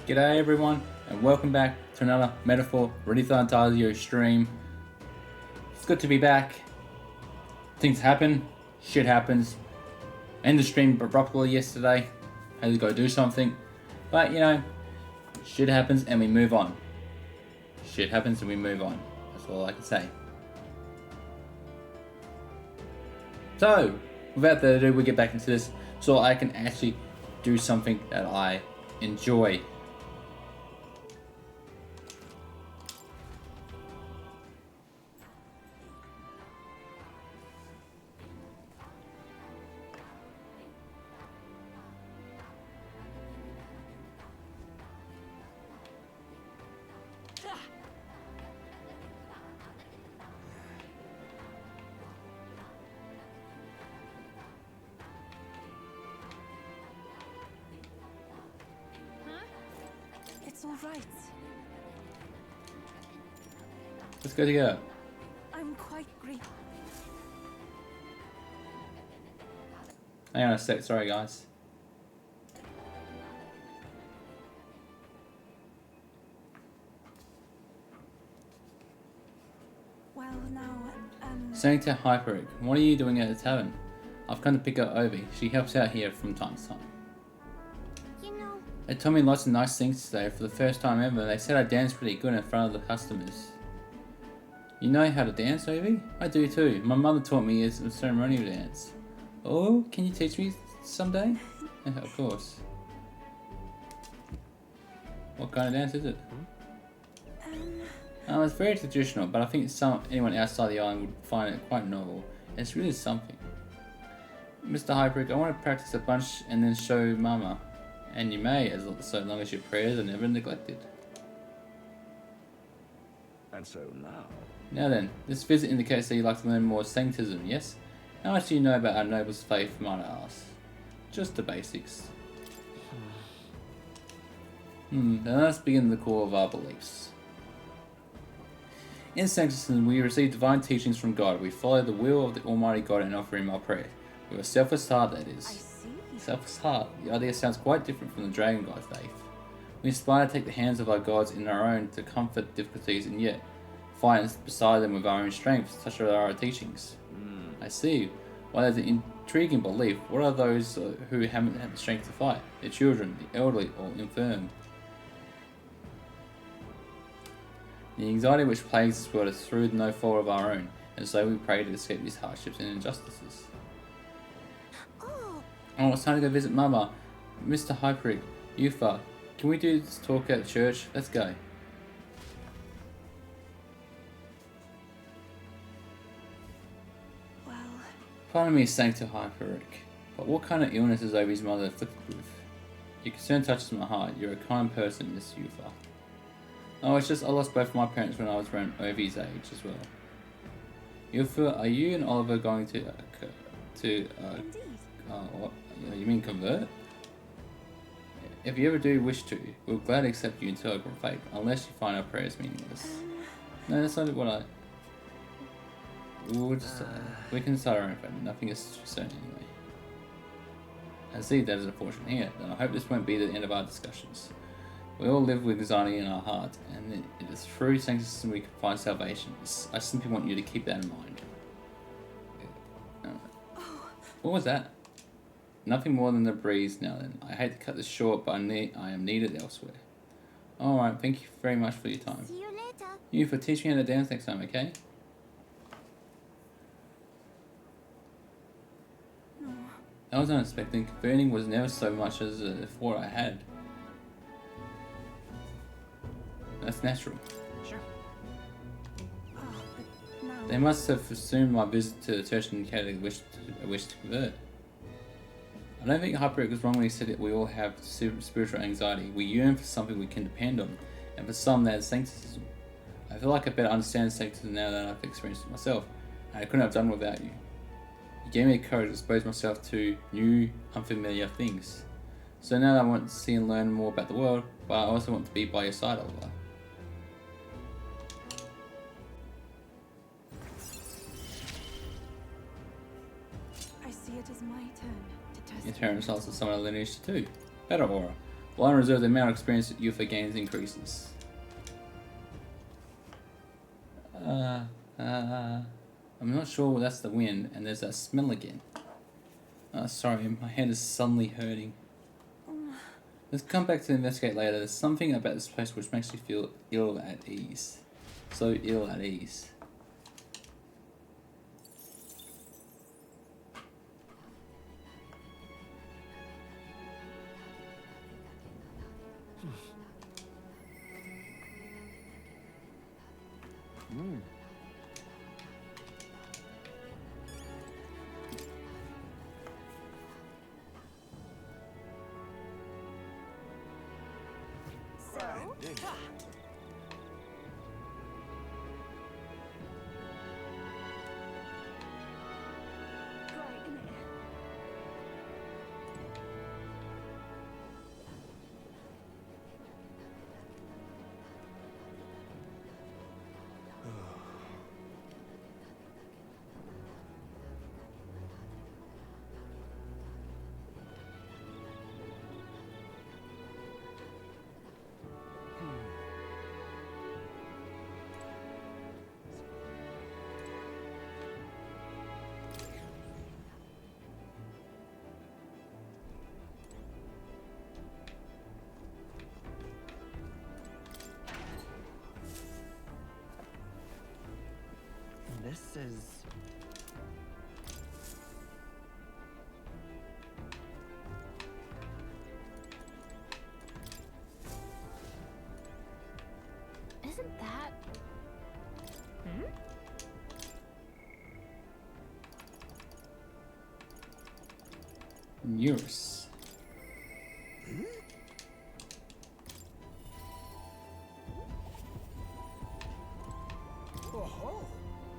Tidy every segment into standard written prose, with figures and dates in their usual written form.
G'day everyone, and welcome back to another Metaphor ReFantazio stream. It's good to be back. Things happen, shit happens. End the stream abruptly yesterday. Had to go do something. But you know, shit happens and we move on. Shit happens and we move on. That's all I can say. So, without further ado, we get back into this so I can actually do something that I enjoy. It's all right. Let's go together. I'm quite grateful. Hang on a sec, sorry guys. Well, now, Saying to Hyperic, what are you doing at the tavern? I've come to pick up Ovi. She helps out here from time to time. you know, They told me lots of nice things today for the first time ever. They said I danced pretty good in front of the customers. You know how to dance, Ovi? I do too. My mother taught me a ceremonial dance. Oh, can you teach me someday? Yeah, of course. What kind of dance is it? It's very traditional, but I think anyone outside the island would find it quite novel. It's really something. Mr. Hyperic, I want to practice a bunch and then show Mama. And you may, so long as your prayers are never neglected. And so now, Now then, this visit indicates that you'd like to learn more Sanctism, yes? How much do you know about our noble's faith, might I ask? Just the basics. Then let's begin the core of our beliefs. In Sanctism, we receive divine teachings from God. We follow the will of the Almighty God and offer Him our prayer. With a selfless heart, that is. I see. Selfless heart. The idea sounds quite different from the Dragon God faith. We aspire to take the hands of our gods in our own to comfort difficulties and yet fight beside them with our own strength, such are our teachings. I see. While there's an intriguing belief, what are those who haven't had the strength to fight? The children, the elderly, or infirm? The anxiety which plagues this world is through no fault of our own, and so we pray to escape these hardships and injustices. Oh, it's time to go visit Mama. Mr. Hyperic, Yufa, can we do this talk at church? Let's go. Well, Pardon me, Sancta Hyperic, but what kind of illness is Ovi's mother afflicted with? Your concern touches my heart. You're a kind person, Miss Yufa. Oh, it's just I lost both my parents when I was around Ovi's age as well. Yufa, are you and Oliver going to indeed. what? You mean convert? If you ever do wish to, we'll gladly accept you into our faith, unless you find our prayers meaningless. No, that's not what I... we can start our own family, nothing is certain anyway. I see that is unfortunate here, then I hope this won't be the end of our discussions. We all live with anxiety in our heart, and it is through sanctism we can find salvation. I simply want you to keep that in mind. What was that? Nothing more than a breeze now then. I hate to cut this short, but I am needed elsewhere. Alright, thank you very much for your time. See you later. You for teaching me how to dance next time, okay? No. That was unexpected. Converting was never so much as a thought I had. That's natural. sure. But now... They must have assumed my visit to the church indicated a wish to convert. I don't think Hyperic was wrong when he said that we all have spiritual anxiety. We yearn for something we can depend on, and for some that is sanctism. I feel like I better understand sanctism now that I've experienced it myself, and I couldn't have done without you. You gave me the courage to expose myself to new, unfamiliar things. So now I want to see and learn more about the world, but I also want to be by your side, Oliver. I see it is my turn to test... Your parents also summon a lineage too. Better aura. While on reserve, the amount of experience that UFO gains increases. I'm not sure that's the wind, and there's that smell again. Sorry, my head is suddenly hurting. Let's come back to investigate later. There's something about this place which makes me feel ill at ease. So ill at ease. This is... Isn't that... Eurus.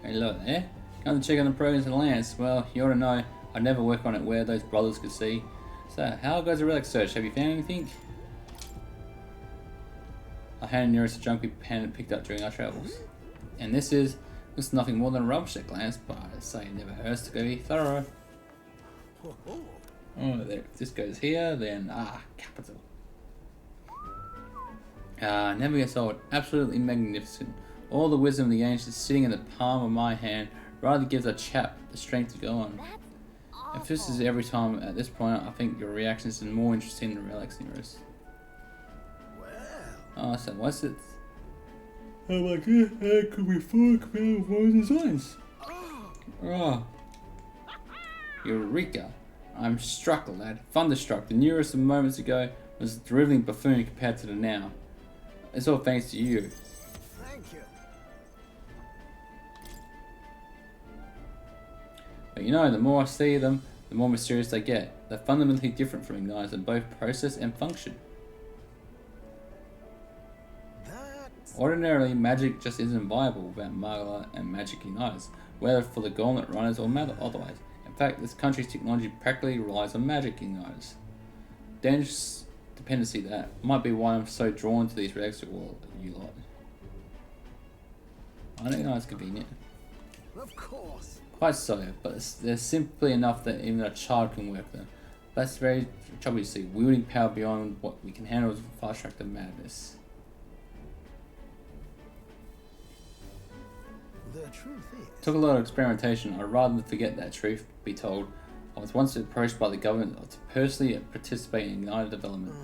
Hello there. Come to check on the progress of the lance. Well, you ought to know I'd never work on it where those brothers could see. So, how goes the relic search? Have you found anything? I handed Eurus a junk we picked up during our travels. And this is nothing more than a rubbish at glance, but I say it never hurts to go thorough. Oh, there. If this goes here, then capital. Never gets old. Absolutely magnificent. All the wisdom of the ancients sitting in the palm of my hand rather gives a chap the strength to go on. If this is every time at this point, I think your reactions are more interesting than relics, Eurus. Oh, so what's it? I'm like, how could we fuck with one designs? Oh. Eureka. I'm struck, lad. Thunderstruck. The nearest of moments ago was a driveling buffoon compared to the now. It's all thanks to you. Thank you. But you know, the more I see them, the more mysterious they get. They're fundamentally different from Igniters in both process and function. Ordinarily, magic just isn't viable without Marla and magic Igniters, whether for the Gauntlet Runners or otherwise. In fact, this country's technology practically relies on magic Igniters. Dangerous dependency that might be why I'm so drawn to these relics, well, you lot. I don't know it's convenient. Of course. Quite so, but they're simply enough that even a child can work them. That's very trouble, you see. Wielding power beyond what we can handle is a fast track to madness. The truth is... Took a lot of experimentation. I'd rather than forget that truth be told. I was once approached by the government to personally participate in Igniter development.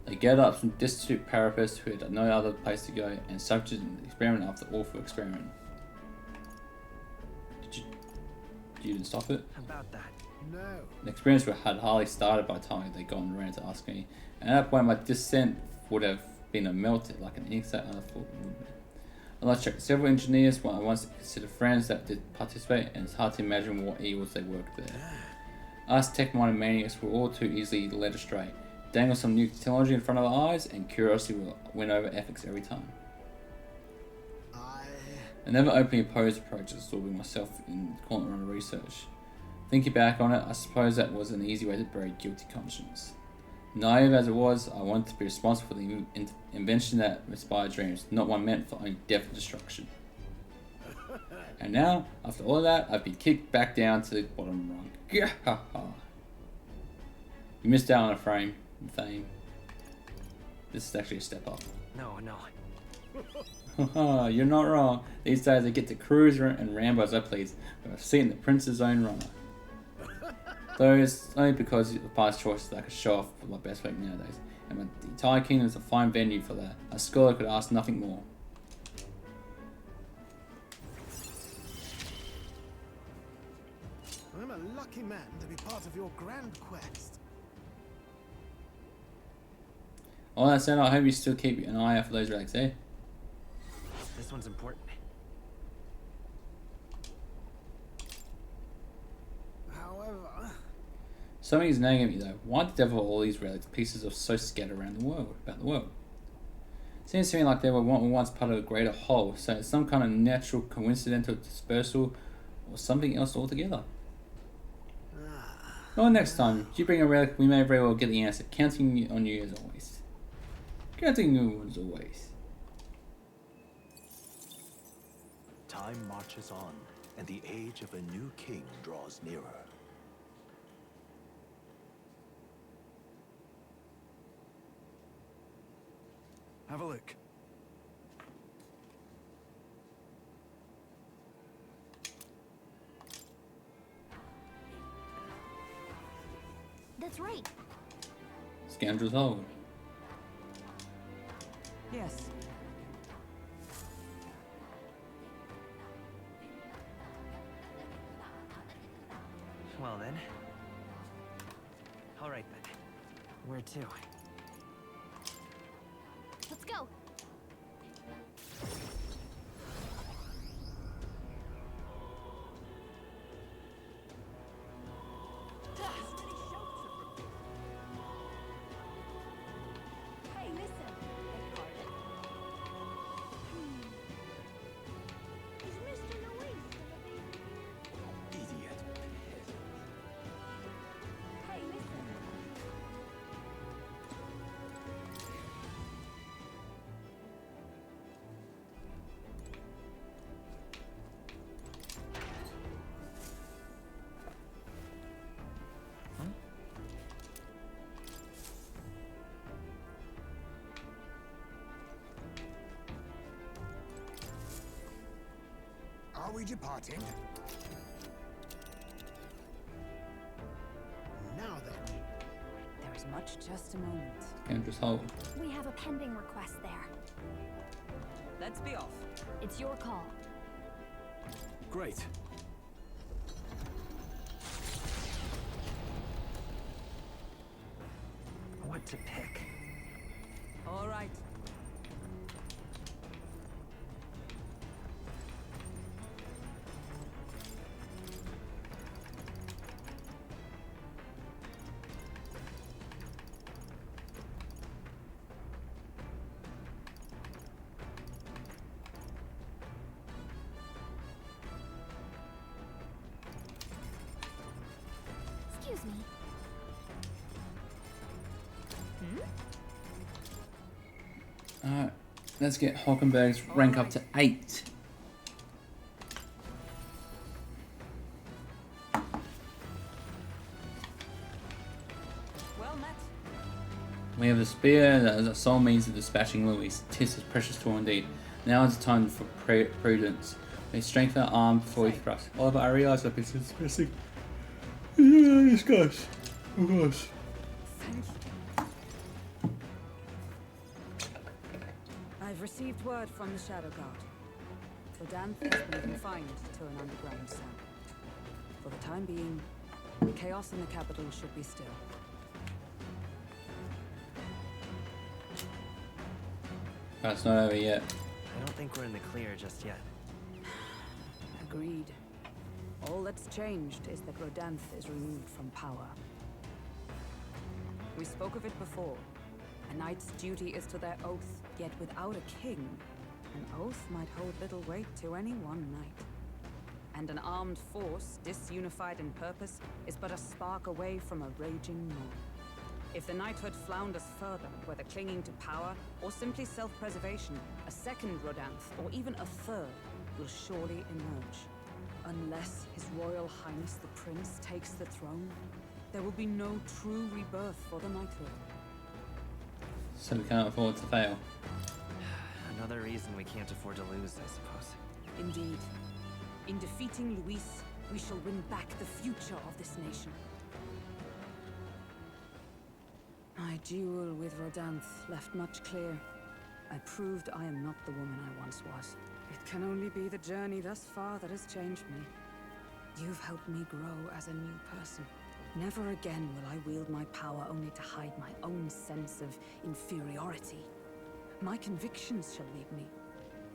They gathered up some destitute parapets who had no other place to go and subjected an experiment after awful experiment. You didn't stop it? About that. No. The experiments had hardly started by the time they got around to asking me, and at that point my dissent would have been a melted like an insect unfold movement. I lost track. Several engineers I once considered friends that did participate, and it's hard to imagine what evils they worked there. Us tech-minded maniacs were all too easily led astray. Dangle some new technology in front of our eyes, and curiosity will win over ethics every time. I never openly opposed approaches absorbing myself in Gauntlet Runner research. Thinking back on it, I suppose that was an easy way to bury guilty conscience. Naive as it was, I wanted to be responsible for the invention that inspired dreams, not one meant for only death and destruction. And now, after all of that, I've been kicked back down to the bottom rung. You missed out on a fame. This is actually a step up. No. You're not wrong. These days I get to cruise and ramble as I please, but I've seen the prince's own runner. Though it's only because of past choices that I could show off for my best work nowadays. And the entire kingdom is a fine venue for that. A scholar could ask nothing more. I'm a lucky man to be part of your grand quest. All that said, I hope you still keep an eye out for those relics, eh? This one's important. However, Something is nagging at me though. Why the devil are all these relics pieces of so scattered around the world? Seems to me like they were once part of a greater whole, so it's some kind of natural coincidental dispersal or something else altogether. Well, next time you bring a relic, we may very well get the answer. Counting on you as always. Counting you as always. Time marches on, and the age of a new king draws nearer. Have a look. That's right. Scoundrels hold. Yes. Well then. All right then. Where to? Let's go. Hey, listen. Is Mr. Luis Idiot. Hey, listen. are we departing? Now then. There is much just a moment. Scoundrels hold. We have a pending request there. Let's be off. It's your call. Great. What to pick? All right. Excuse me. Alright, let's get Hulkenberg's rank up to 8. Well met. We have the spear that is a sole means of dispatching Louis. Tis his precious tool indeed. Now is the time for prudence. We strengthen our arm before we thrust. However, I realise that this is missing. Discuss. Of course. I've received word from the Shadow Guard. Rodanth has been confined to an underground cell. For the time being, the chaos in the capital should be still. That's not over yet. I don't think we're in the clear just yet. Agreed. All that's changed is that Rodanth is removed from power. We spoke of it before. A knight's duty is to their oath, yet without a king, an oath might hold little weight to any one knight. And an armed force, disunified in purpose, is but a spark away from a raging mob. If the knighthood flounders further, whether clinging to power or simply self-preservation, a second Rodanth, or even a third, will surely emerge. Unless His Royal Highness the Prince takes the throne, there will be no true rebirth for the knighthood. So we can't afford to fail. Another reason we can't afford to lose, I suppose. Indeed. In defeating Luis, we shall win back the future of this nation. My duel with Rodanth left much clear. I proved I am not the woman I once was. It can only be the journey thus far that has changed me. You've helped me grow as a new person. Never again will I wield my power only to hide my own sense of inferiority. My convictions shall lead me,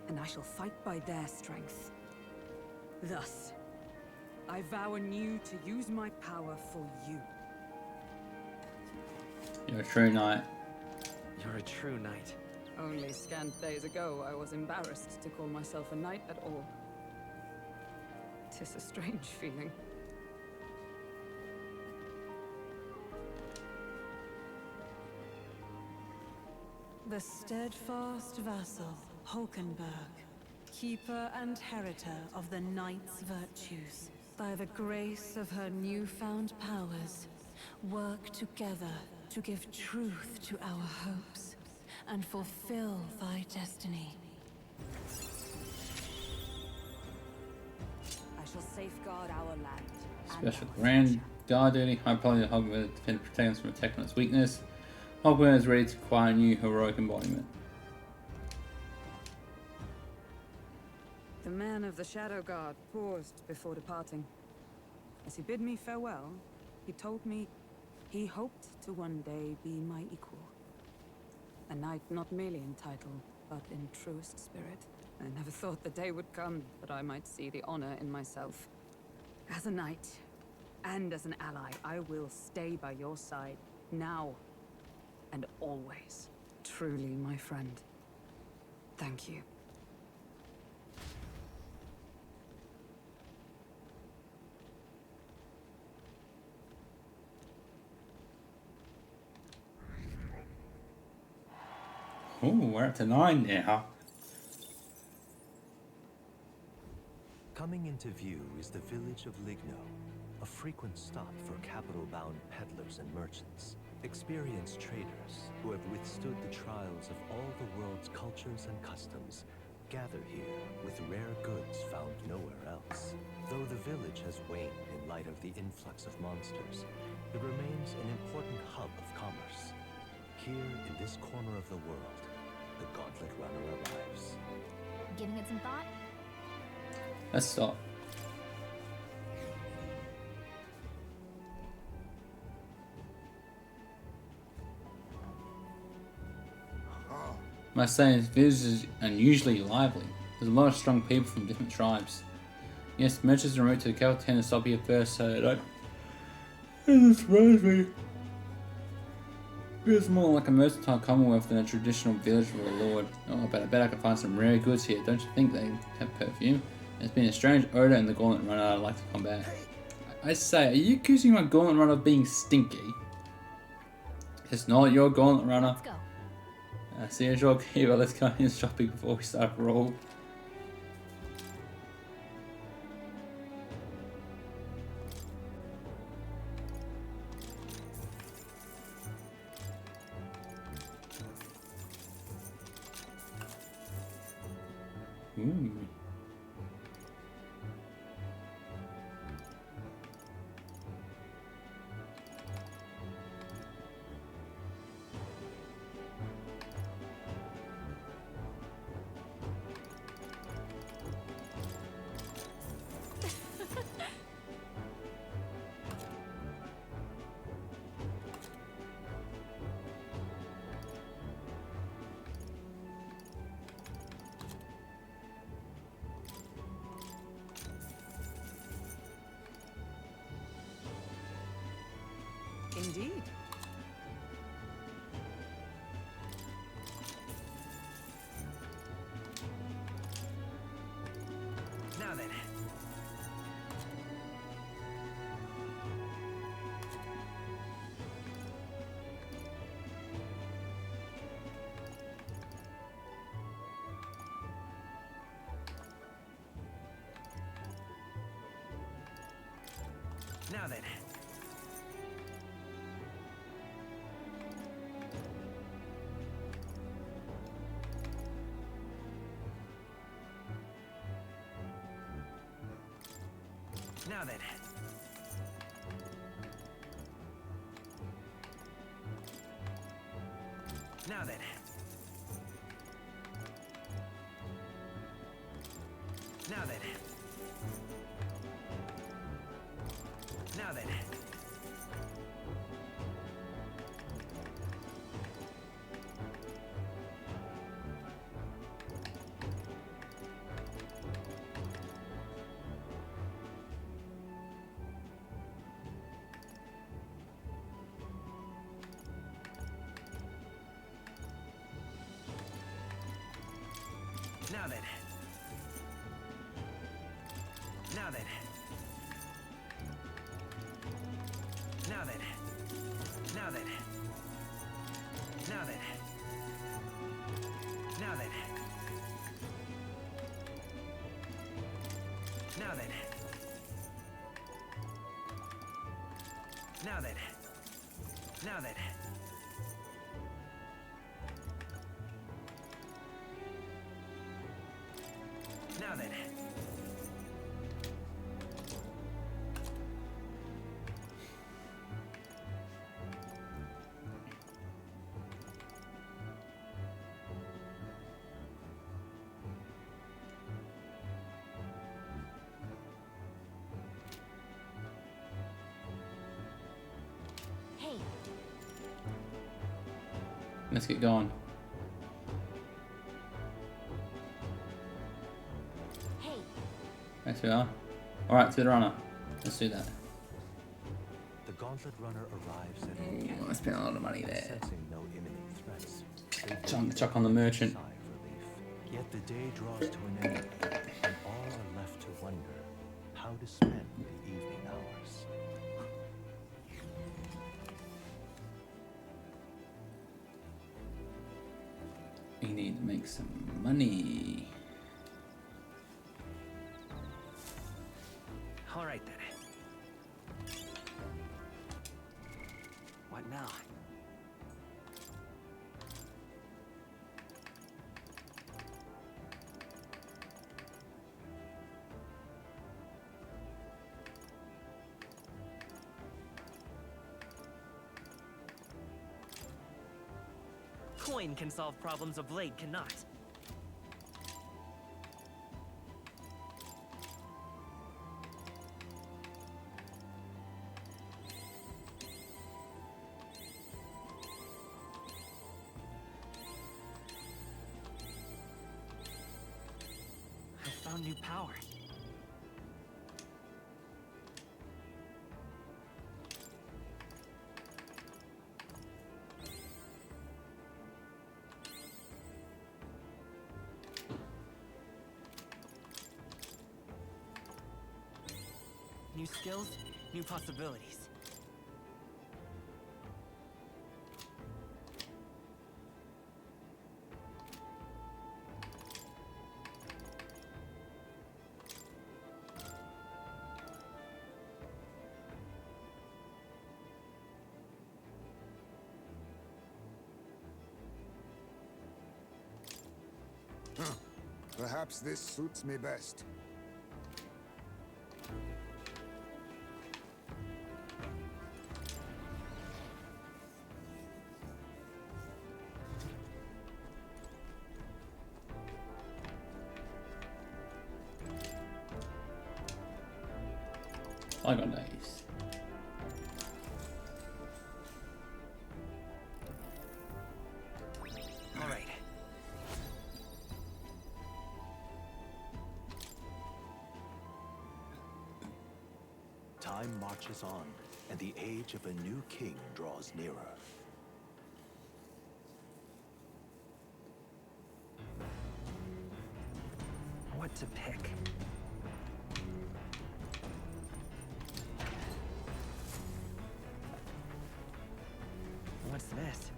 and I shall fight by their strength. Thus, I vow anew to use my power for you. You're a true knight. You're a true knight. Only scant days ago, I was embarrassed to call myself a knight at all. 'Tis a strange feeling. The steadfast vassal, Hulkenberg, keeper and heritor of the knight's virtues, by the grace of her newfound powers, work together to give truth to our hopes and fulfill thy destiny. I shall safeguard our land. and Special our Grand future. Guard duty. High probability Hogwarts will defend and protect us from attack on its weakness. Hogwarts is ready to acquire a new heroic embodiment. The man of the Shadow Guard paused before departing. As he bid me farewell, he told me he hoped to one day be my equal. A knight not merely in title, but in truest spirit. I never thought the day would come that I might see the honor in myself. As a knight, and as an ally, I will stay by your side, now and always. Truly, my friend. Thank you. Oh, we're up to 9 now. Coming into view is the village of Ligno, a frequent stop for capital-bound peddlers and merchants, experienced traders who have withstood the trials of all the world's cultures and customs, gather here with rare goods found nowhere else. Though the village has waned in light of the influx of monsters, it remains an important hub of commerce. Here in this corner of the world, the Gauntlet Runner arrives. Giving it some thought? Let's stop. Must say, this village is unusually lively. There's a lot of strong people from different tribes. Yes, merchants en route to the capital tend to stop here first, so it doesn't surprise me. It's more like a mercantile commonwealth than a traditional village with a lord. Oh, but I bet I can find some rare goods here. Don't you think they have perfume? There's been a strange odor in the Gauntlet Runner I'd like to combat. I say, are you accusing my Gauntlet Runner of being stinky? It's not your Gauntlet Runner. Let's go. See a shopkeeper, let's go in shopping before we start a roll. Ooh. Indeed. Now then. Now then. Now then. Now then. Now then. Now then. Now then. Now then. Now then. Now then. Now then. Now then. Now then. Now then. Now then. Now then. Hey, Let's get going. hey, Yes, we are. Alright, to the runner. Let's do that. The Gauntlet Runner arrives at Ooh, I spent a lot of money there. sensing no imminent threats. Chuck on the merchant. Sigh of relief. Yet the day draws to an end, and all are left to wonder how to spend the evening hours. We need to make some money. All right then. What now? Coin can solve problems a blade cannot. I found new power. New skills, new possibilities. Perhaps this suits me best. I got days. All right. Time marches on, and the age of a new king draws nearer. What to pick? What's this?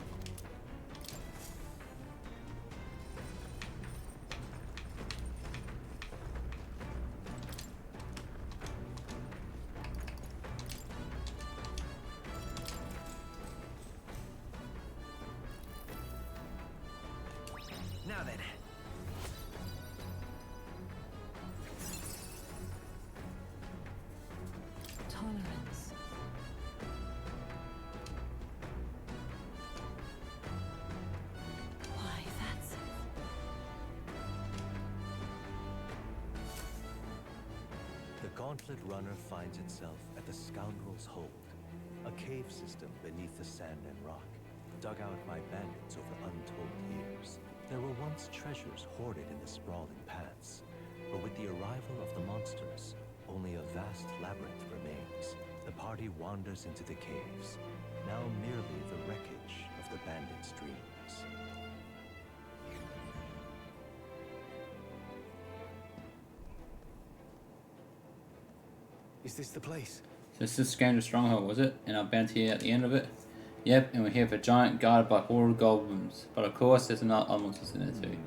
Now then. gauntlet runner finds itself at the Scoundrel's Hold, a cave system beneath the sand and rock, dug out by bandits over untold years. There were once treasures hoarded in the sprawling paths, but with the arrival of the monsters, only a vast labyrinth remains. The party wanders into the caves, now merely the wreckage of the bandits' dreams. Is this the place? So this is Scoundrel Stronghold, was it? And our bounty at the end of it? Yep, and we're here for a giant guarded by horde of goblins. But of course there's another monsters in there too.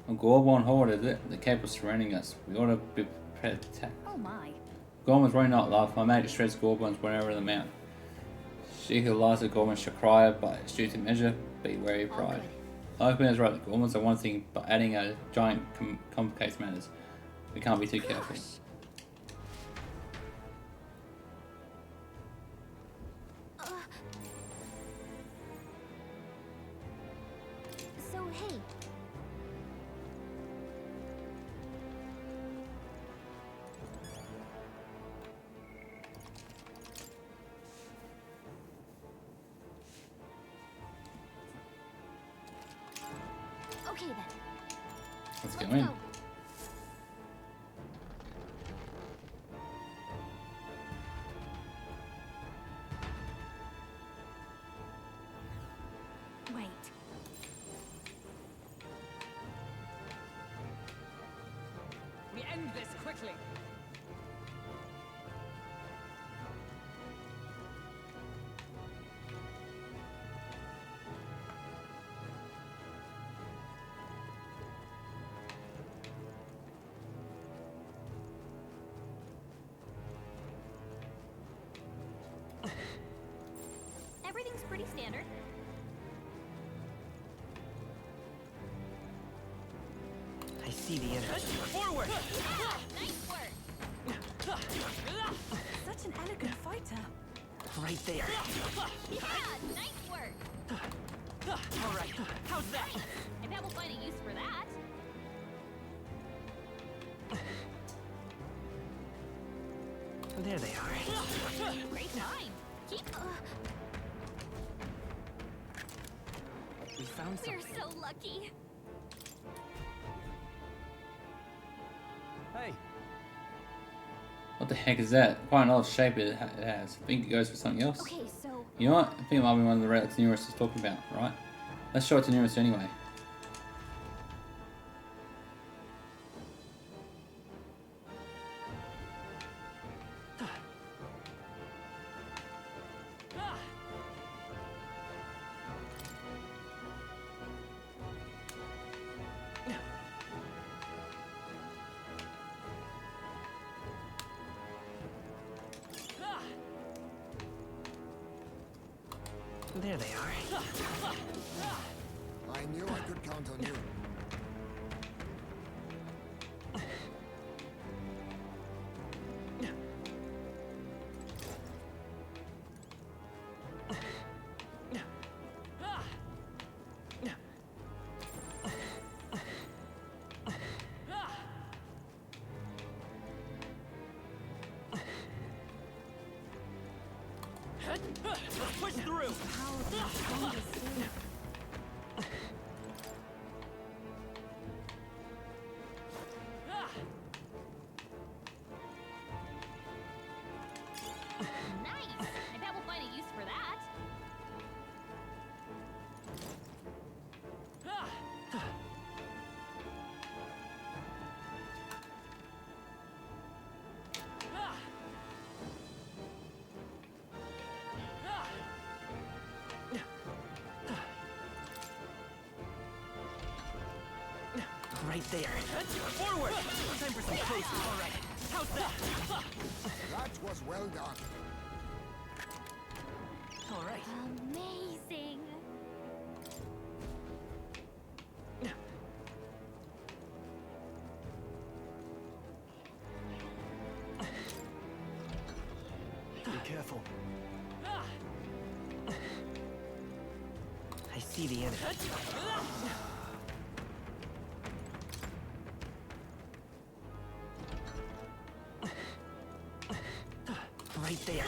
A goblin horde, is it? The cape is surrounding us. We ought to be prepared to attack. Oh my. Goblins really not love. My magic shreds goblins whenever they're out. She who lies the goblins shall cry by stupid measure, be wary of pride. Open is right, the goblins are one thing, but adding a giant complicates matters. We can't be too careful. So hey. Okay then. Let's go in. Wait. We end this quickly. Everything's pretty standard. I see the enemy. Forward! Yeah, nice work. Such an elegant fighter. Right there. Yeah, nice work. All right. How's that? I bet we'll find a use for that. There they are. Great time. Keep. We found We're something. so lucky. Hey, What the heck is that? Quite an odd shape it has. I think it goes for something else. Okay, so You know what? I think it might be one of the relics Neurus is talking about, right? Let's show it to Neurus anyway. There they are. I knew I could count on you. let's push through! nice. I bet we'll find a use for that. Right there. Forward! Time for some toast. All right. How's that? That was well done. All right. Amazing. Be careful. I see the enemy. right there.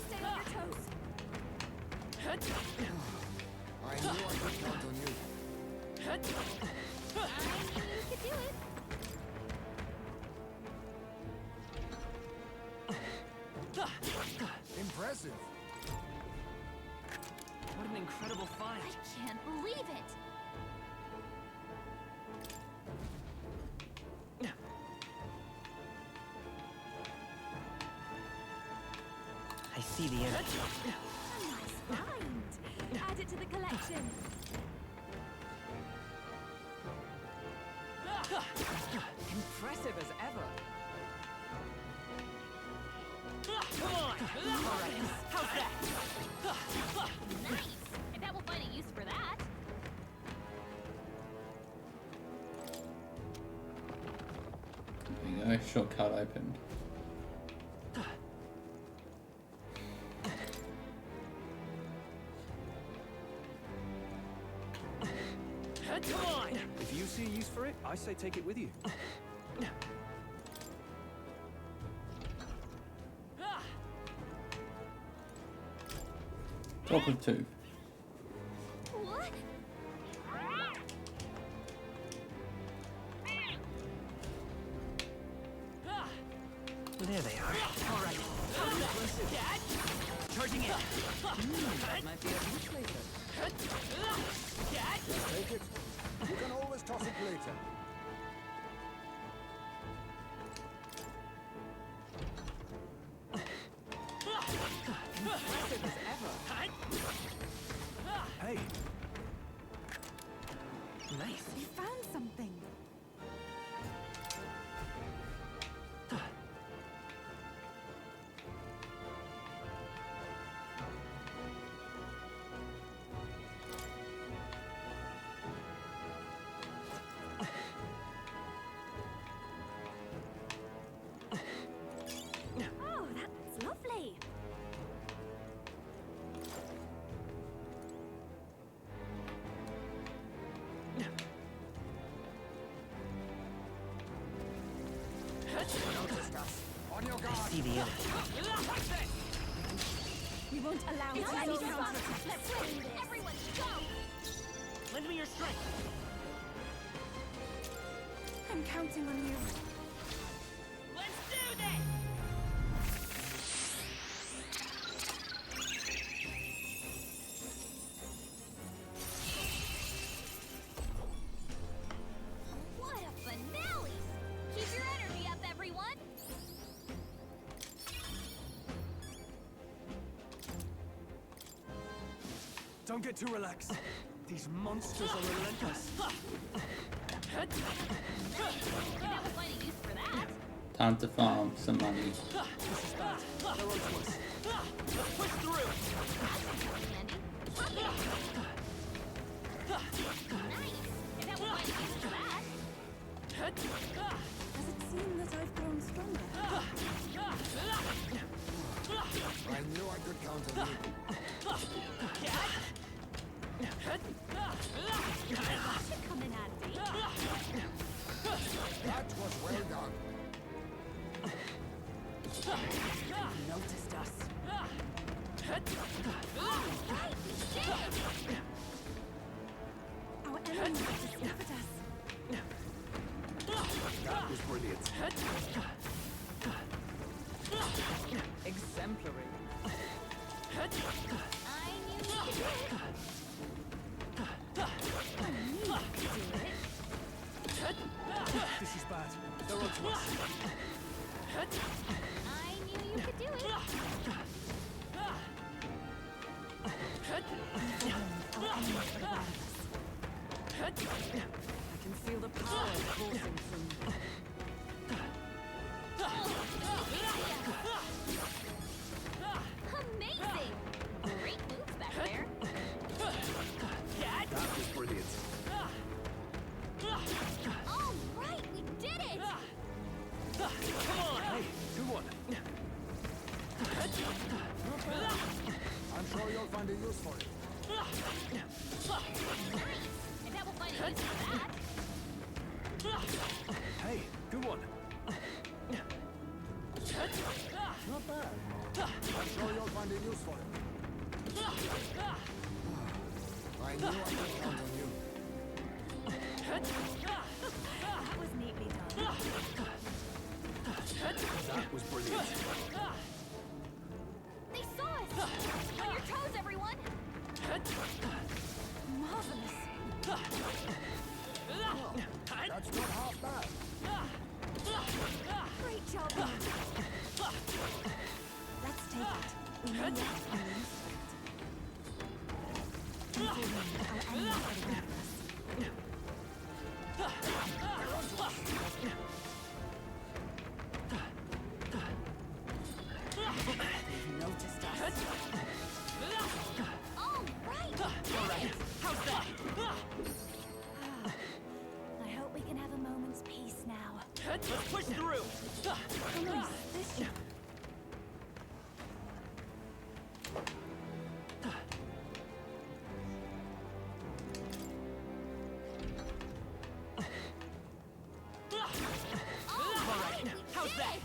Stay on your toes. I knew I could count on you. I knew you could do it. Impressive. What an incredible I find. can't believe it. I see the energy. A nice find. Add it to the collection. Impressive as ever. Come on! Alright, how's that? Nice. I bet we'll find a use for that. There you go, shortcut opened. Come on! If you see a use for it, I say take it with you. Top of two. What? There they are. Alright, how's that? Charging in. That might be a use later. Take it. You can always toss it later. Impressive as ever. Hey, Nice. You found something. Oh, that's lovely. On your I guard. see the energy. We won't allow It's any all counterattacks. Let's win this. Everyone, go! Lend me your strength. I'm counting on you. Let's do this! What a finale! Keep your energy up, everyone! don't get too relaxed. These monsters are relentless. I bet we'll find a use for that. Time to farm some money. This is bad. They're on to us. Let's push through! Andy. Nice! I bet we'll find a use for that. Does it seem that I've grown stronger? I knew I could count on you. That should come in handy. That was well done. Noticed us. Right, we did it! Our enemies have discovered us. That was brilliant. Exemplary. I knew you could do it. I knew you could do it. This is bad. They're on to us. I knew you could do it. Our enemies are around us. I can feel the power coursing through me. Amazing! Great moves back there. That was brilliant. All right, we did it! Come on! Hey, good one. I'm sure you'll find a use for it. Nice! I bet we'll find a use for that. Hey, good one. Not bad. useful. I knew I could count on you. That was neatly done. That was brilliant. They saw us! On your toes, everyone! Marvelous. That's not half bad. Great job. Let's take it. We know that we lose it. Until then, our enemies are around us. They've noticed us. All right. How's that? I hope we can have a moment's peace now. Let's push through. How nice this ship. How's that?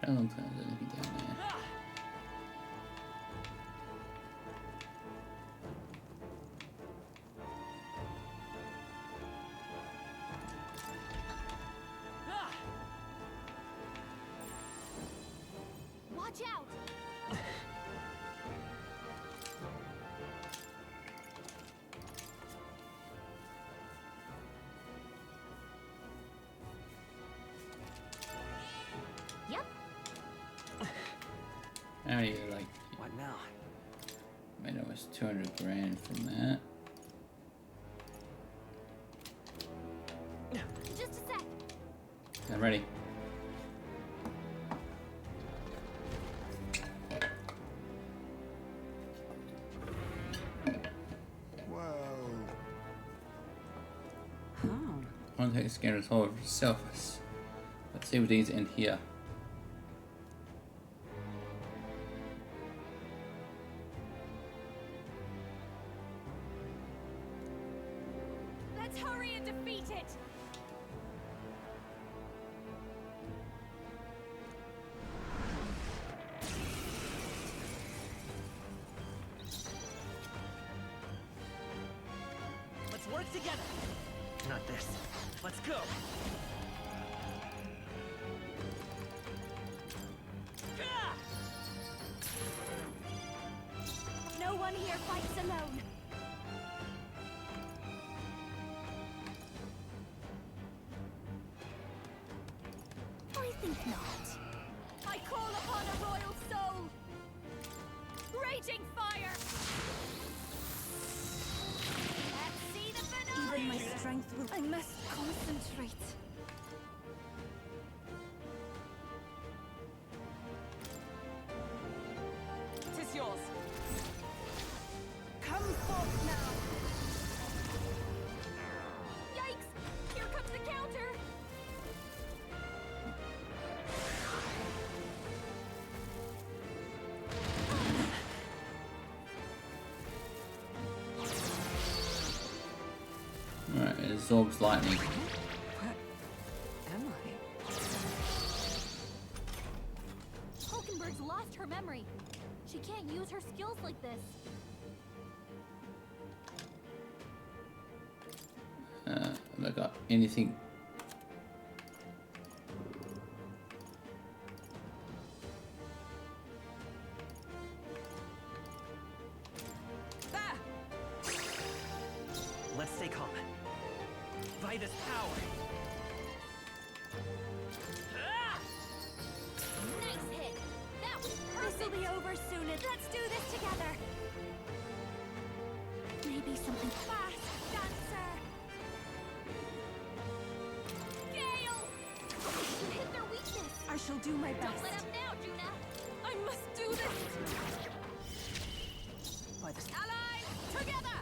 How long time is anything down there? Watch out! Yep. How many like What now? made almost 200 grand from that? Just a sec. I'm ready. Well, Oh. One take a scanner is all over the surface. Let's see what these end here. Let's hurry and defeat it! Let's work together. Not this. Let's go. No one here fights alone. I think not. I call upon a royal soul. Raging fire. Let's see the finale. Even my strength will. I must concentrate. Tis yours. Come forth now. Yikes! Here comes the counter. Alright, it absorbs lightning. Am I? Hulkenberg's lost her memory. She can't use her skills like this. Have I got anything? There! Let's stay calm. By this power. Nice hit. That was perfect. This'll be over soon. Let's do this together. Maybe something fast, dancer. Gale! You hit their weakness. I shall do my Don't best. let up now, Juna. I must do this. By the Allies, together.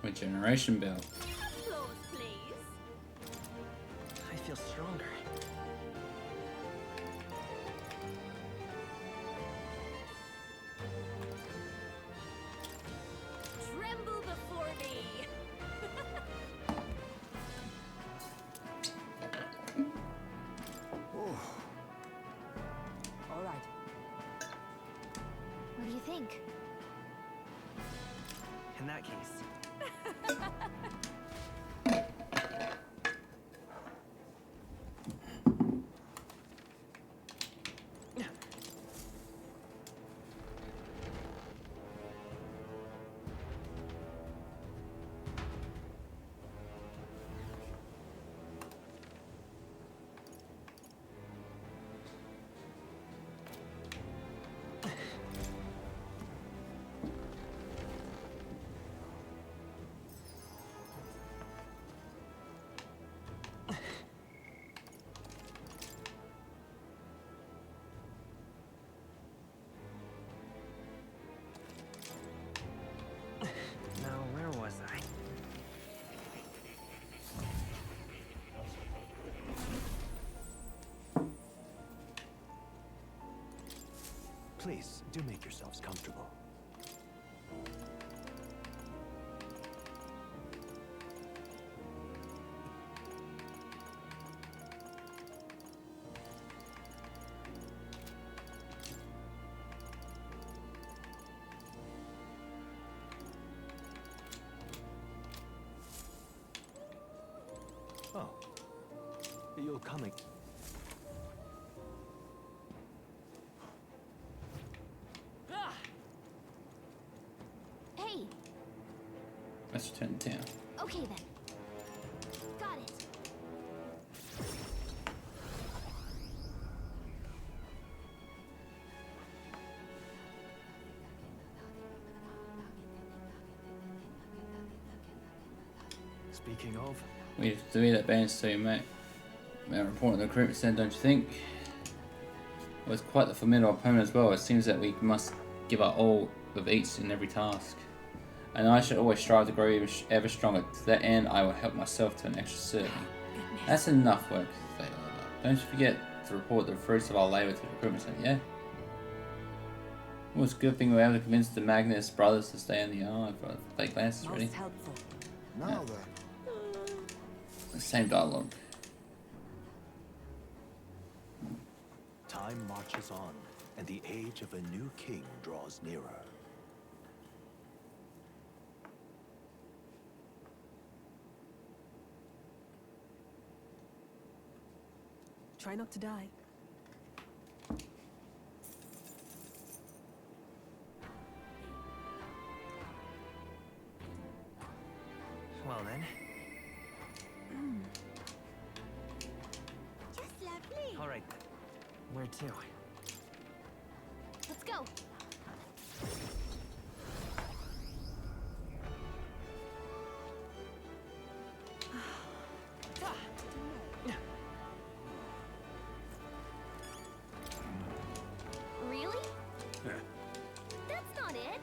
Regeneration belt. Applause, please. I feel stronger. Tremble before me. All right. What do you think? In that case, now where was I? Please, do make yourselves comfortable. Oh, you're coming. Hey, Let's return to town. okay then. Got it. Speaking of, We have to be that band so mate. Our report on the recruitment center, don't you think? Well, it's quite the formidable opponent as well. It seems that we must give our all of each and every task. And I should always strive to grow ever stronger. To that end, I will help myself to an extra certainty. That's enough work, Viola. Don't you forget to report the fruits of our labor to the recruitment center, yeah? Well, it's a good thing we were able to convince the Magnus brothers to stay in the island for fake glances, ready? Most helpful. Now then. The same dialogue. time marches on, and the age of a new king draws nearer. Try not to die. Well then. Just lovely. All right then. Where to? Let's go. Really? That's not it.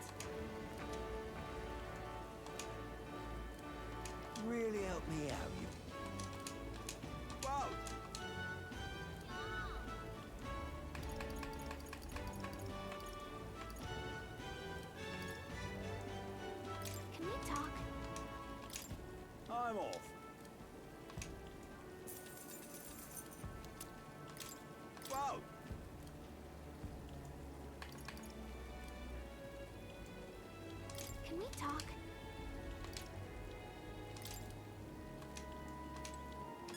Really help me out, you. Whoa! Can we talk? I'm off. Whoa! Can we talk?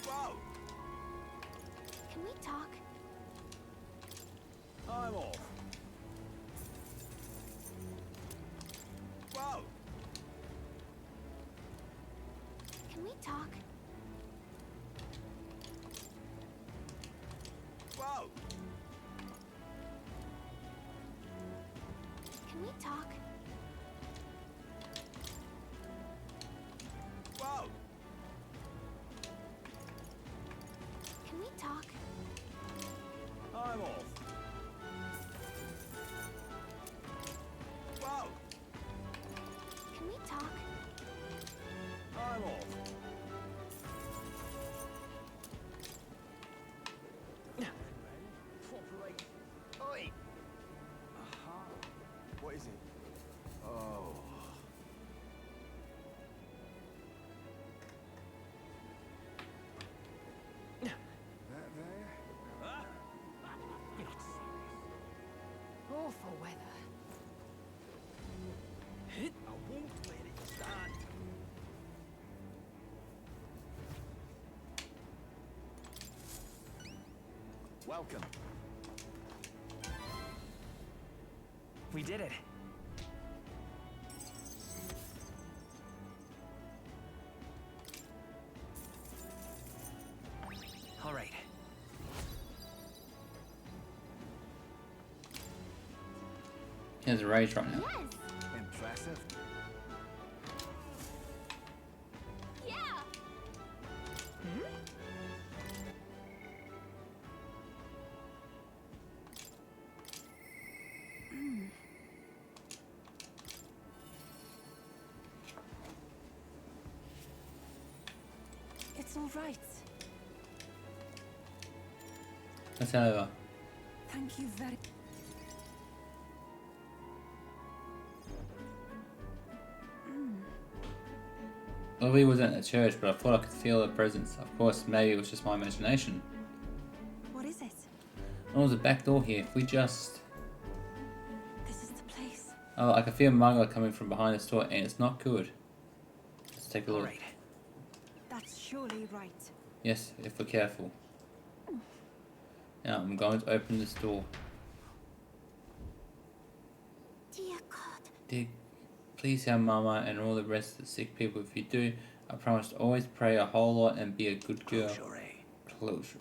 Whoa! Can we talk? I'm off. Whoa! Can we talk? Whoa! Can we talk? Whoa! Can we talk? I'm off. Whoa! Can we talk? amazing. Oh. That there? Awful weather. I won't let it stand. Welcome. We did it. All right. He has a rage right now. Yes. Impressive. Yeah. It's all right. Let's head over. Thank you very... Lily wasn't at church, but I thought I could feel her presence. Of course, maybe it was just my imagination. What is it? Oh, there's a back door here. If we just... This is the place. Oh, I can feel Margot coming from behind this door, and it's not good. Let's take a All look. right. That's surely right. Yes, if we're careful. Now, I'm going to open this door. Dear God. Dear, please help Mama and all the rest of the sick people. If you do, I promise to always pray a whole lot and be a good girl. Closure.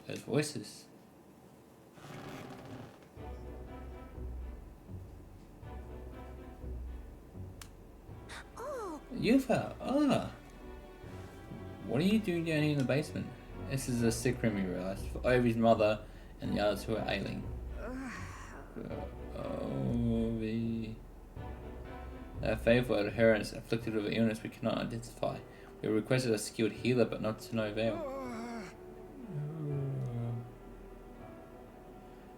Those voices. Oh. Yufa, what are you doing down here in the basement? This is a sick room, you realise, for Ovi's mother and the others who are ailing. Ovi. They are faithful adherents afflicted with an illness we cannot identify. We requested a skilled healer, but not to no avail.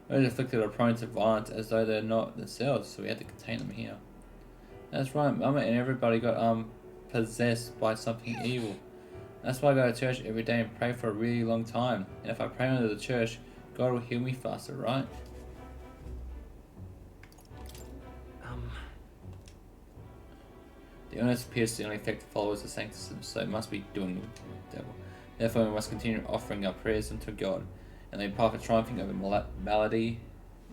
Those afflicted are prone to violence as though they're not themselves, so we had to contain them here. That's right, Mama and everybody got possessed by something evil. That's why I go to church every day and pray for a really long time. And if I pray under the church, God will heal me faster, right? The illness appears to only affect the followers of Sanctism, so it must be doing the devil. Therefore, we must continue offering our prayers unto God, and the path of triumphing over malady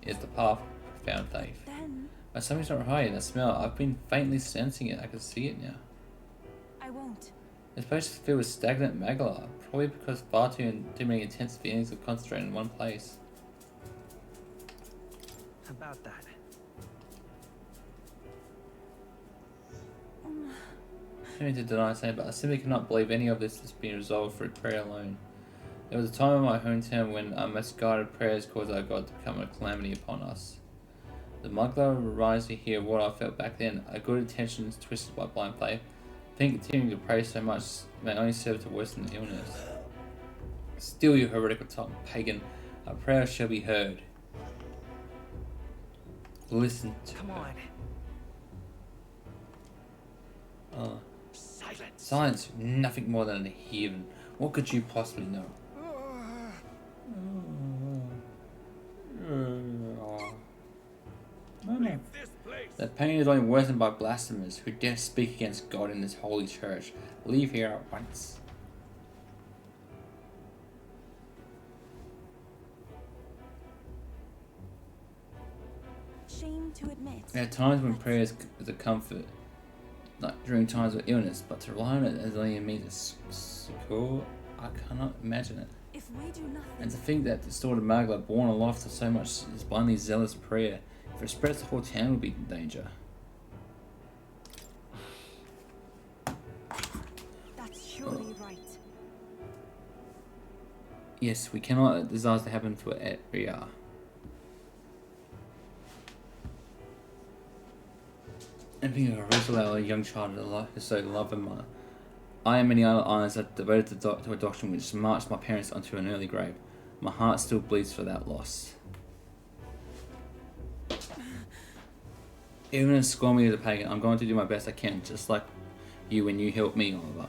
is the path of profound faith. Then But something's not right in that smell. I've been faintly sensing it. I can see it now. I won't. This place is filled with stagnant magala, probably because far too many intense feelings are concentrated in one place. About that. I don't mean to deny saying, but I simply cannot believe any of this has been resolved through prayer alone. There was a time in my hometown when our misguided prayers caused our God to become a calamity upon us. The Mugler reminds me here of what I felt back then, a good intentions twisted by blind faith. I think continuing to pray so much may only serve to worsen the illness. Still, you heretical pagan, our prayers shall be heard. Listen to Come her. on. Silence, nothing more than a heathen. What could you possibly know? The pain is only worsened by blasphemers who dare speak against God in this holy church. Leave here at once. Shame to admit. There are times when prayer is a comfort, like during times of illness, but to rely on it as only a means of support, I cannot imagine it. If we do nothing. And to think that distorted Magla, born aloft to so much is blindly zealous prayer, if it spreads, the whole town will be in danger. That's surely right. Yes, we cannot let disaster happen to Ria. And being a resolute young child who so love and mother. I and many other islands are devoted to a doctrine which marched my parents onto an early grave. My heart still bleeds for that loss. Even if score me as a pagan, I'm going to do my best I can, just like you when you helped me, Oliver.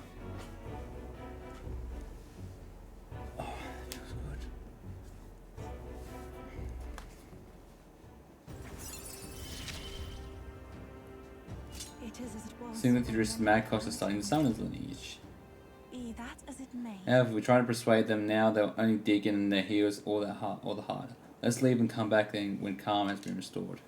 Oh, that feels good. It is as it was. Seeing that the risk mad cost of starting the summoner's lineage. Be that as it may. However, if we try to persuade them now, they'll only dig in their heels all the harder. Let's leave and come back then when calm has been restored.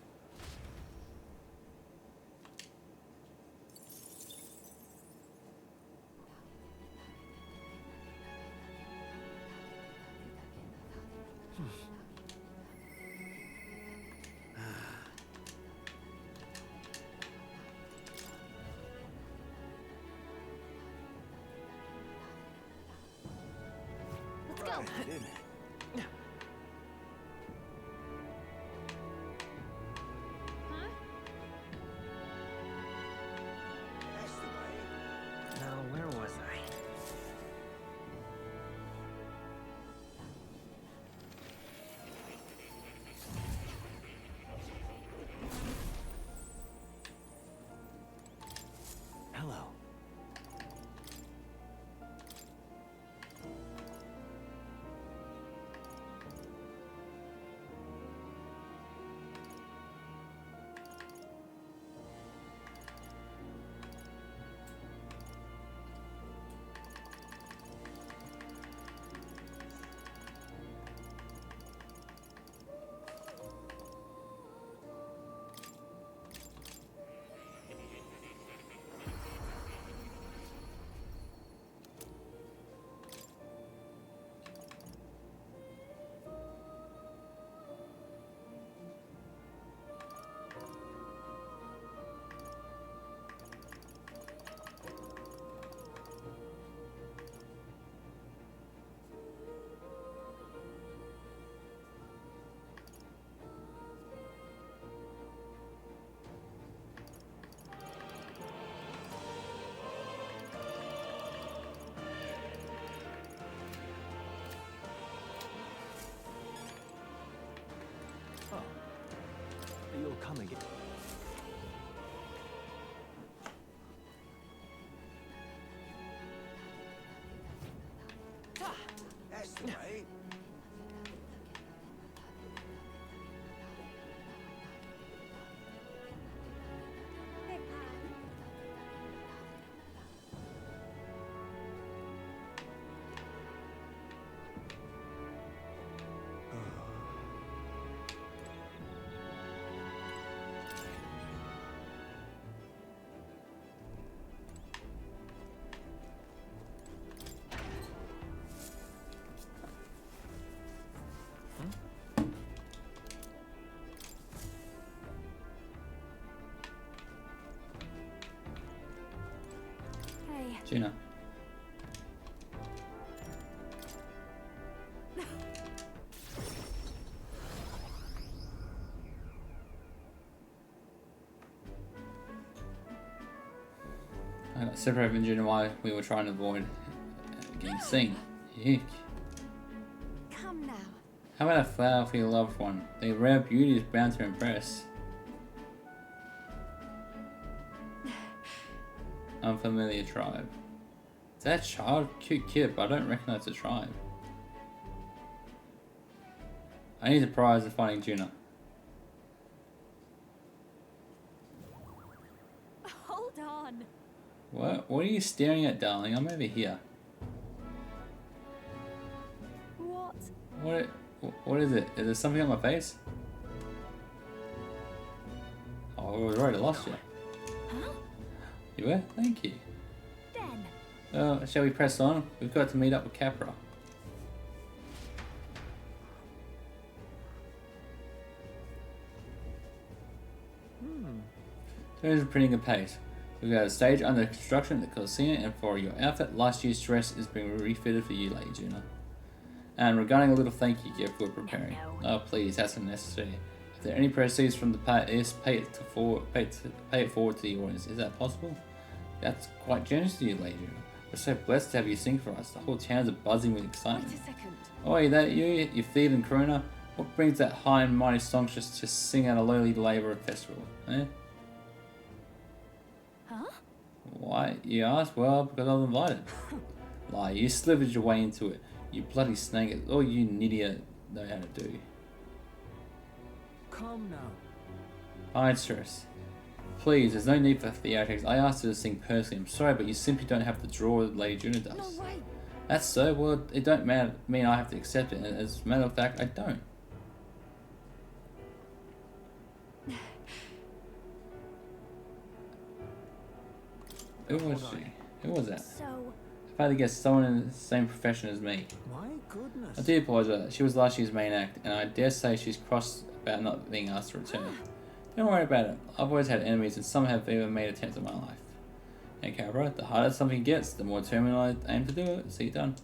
Let's go. Huh? Now, where was I? Hello. You'll come again. That's the way. Hey. Gina. I got separated from Gina while we were trying to avoid getting seen. Yuck. Come now. How about a flower for your loved one? The rare beauty is bound to impress. Unfamiliar tribe. Is that a child? Cute kid, but I don't recognize the tribe. I need a prize of finding Juna. Hold on. What are you staring at, darling? I'm over here. What? What is it? Is there something on my face? Oh, we already lost you. Huh? You were? Thank you. Den. Shall we press on? We've got to meet up with Capra. Turns are printing a pace. We've got a stage under construction at the Coliseum, and for your outfit, last year's dress is being refitted for you, Lady Juna. And regarding a little thank you gift we're preparing. No. Oh, please, that's unnecessary. If there are any proceeds from the pay it forward to the audience. Is that possible? That's quite generous of you, Lady Juna. We're so blessed to have you sing for us. The whole town's buzzing with excitement. Wait a second. Oh, is that you thieving crooner? What brings that high and mighty songstress to sing at a lowly labor festival, eh? Why? You asked? Well, because I was invited. Lie, you slithered your way into it. You bloody snake. It's all you idiot know how to do. Calm now. Fine, Stress. Please, there's no need for theatrics. I asked her to sing personally. I'm sorry, but you simply don't have the draw that Lady Juna does. No way. That's so? Well, it don't mean I have to accept it. And as a matter of fact, I don't. Who was she? Who was that? So, If I had to guess, someone in the same profession as me. My goodness. I do apologise. She was last year's main act, and I dare say she's cross about not being asked to return. Don't worry about it. I've always had enemies, and some have even made attempts in my life. And Cabra, the harder something gets, the more determined I aim to do it. See it done.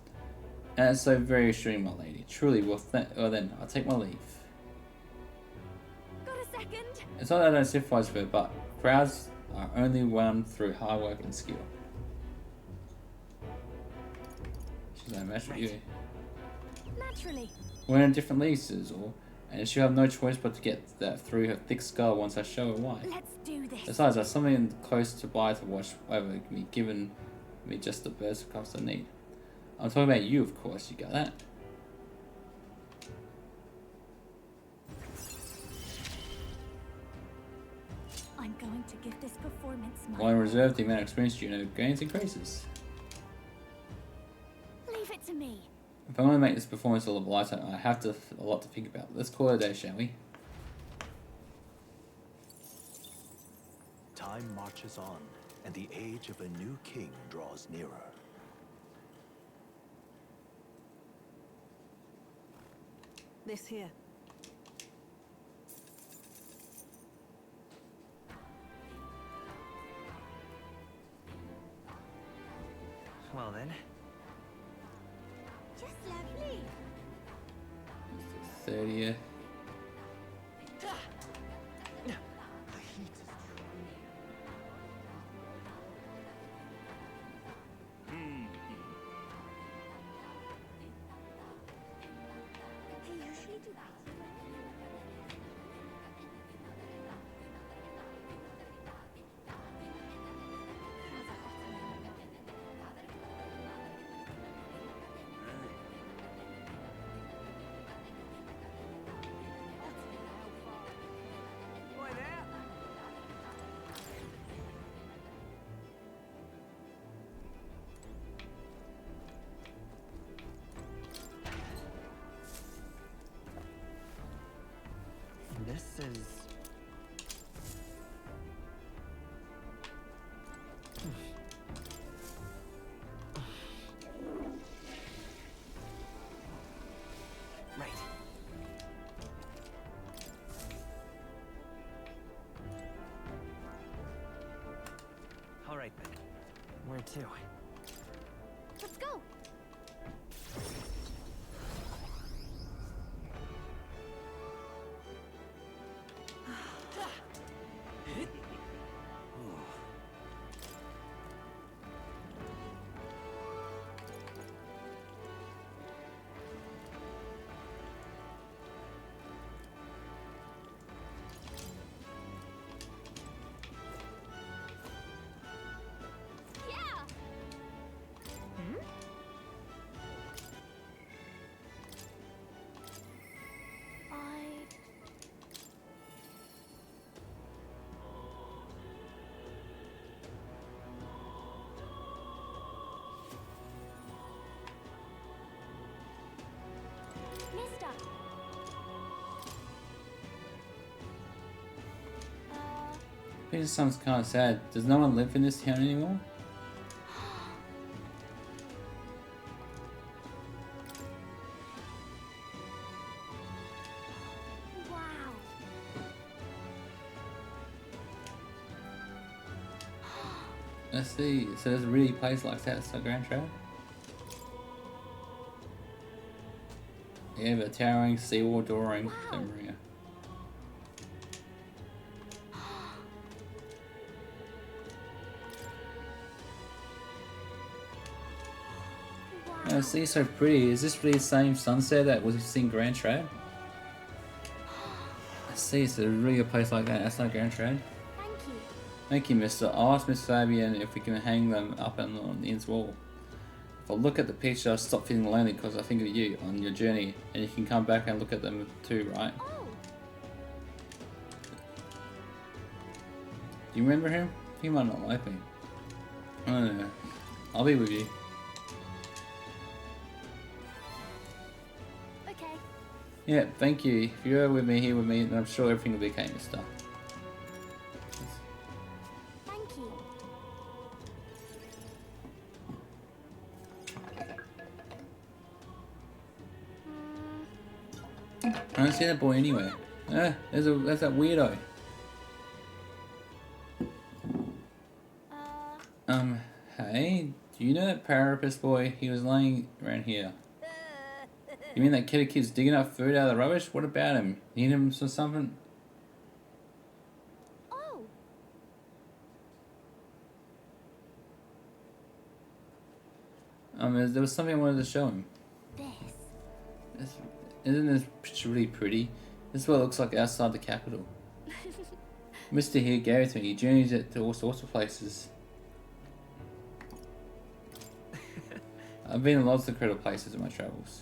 And it's so very assuring, my lady. Truly, well then, I'll take my leave. got a second? It's not that I don't sympathise with her, but crowds are only won through hard work and skill. She's no match for you. Naturally. We're in different leagues, is all. And she'll have no choice but to get that through her thick skull once I show her why. Let's do this. Besides, there's something close to buy to watch over me, given me just the burst of cost I need. I'm talking about you, of course. You got that? I'm going to give this performance my While in reserve, the amount of experience you know gains increases. Leave it to me. If I want to make this performance a little lighter, I have a lot to think about. Let's call it a day, shall we? Time marches on, and the age of a new king draws nearer. This here. Well then, Just lovely. 30th. They usually do that. Boy there. this is... Right. All right then. Where to? Let's go. Yeah. I Mister. This sounds kind of sad. Does no one live in this town anymore? Wow. Let's see. So there's really a place like that, so Grand Trail? Yeah, but towering seawall dooring. Wow. Maria. Wow. Oh, the sea's so pretty. Is this really the same sunset that was in Grand Trad? I see, so there's really a place like that outside Grand Trad. Thank you. Thank you, mister. I'll ask Miss Fabian if we can hang them up on the inn wall. If I look at the picture, I'll stop feeling lonely because I think of you on your journey, and you can come back and look at them too, right? Oh, Do you remember him? He might not like me. I don't know. I'll be with you. okay. Yeah, thank you. If you're with me, here with me, then I'm sure everything will be okay, mister. Thank you. I don't see that boy anywhere. There's that weirdo. Hey, do you know that parapet boy? He was lying around here. You mean that kid who keeps digging up food out of the rubbish? What about him? Need him for something? Oh, There was something I wanted to show him. Isn't this picture really pretty? This is what it looks like outside the capital. Mr. here gave it to me. He journeys it to all sorts of places. I've been in lots of incredible places in my travels.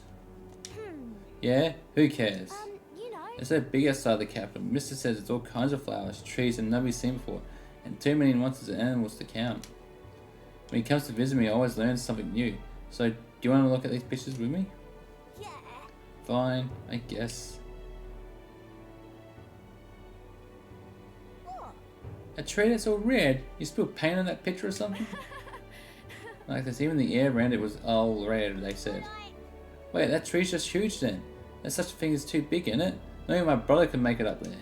Yeah? Who cares? you know. It's so big outside the capital. Mr. says it's all kinds of flowers, trees, and nobody's seen before, and too many monsters and animals to count. When he comes to visit me, I always learn something new. So, do you want to look at these pictures with me? Yeah. Fine, I guess. What? A tree that's all red? You spilled paint on that picture or something? Like this, even the air around it was all red, they said. Wait, that tree's just huge then. There's such a thing as too big, isn't it? Not even my brother can make it up there.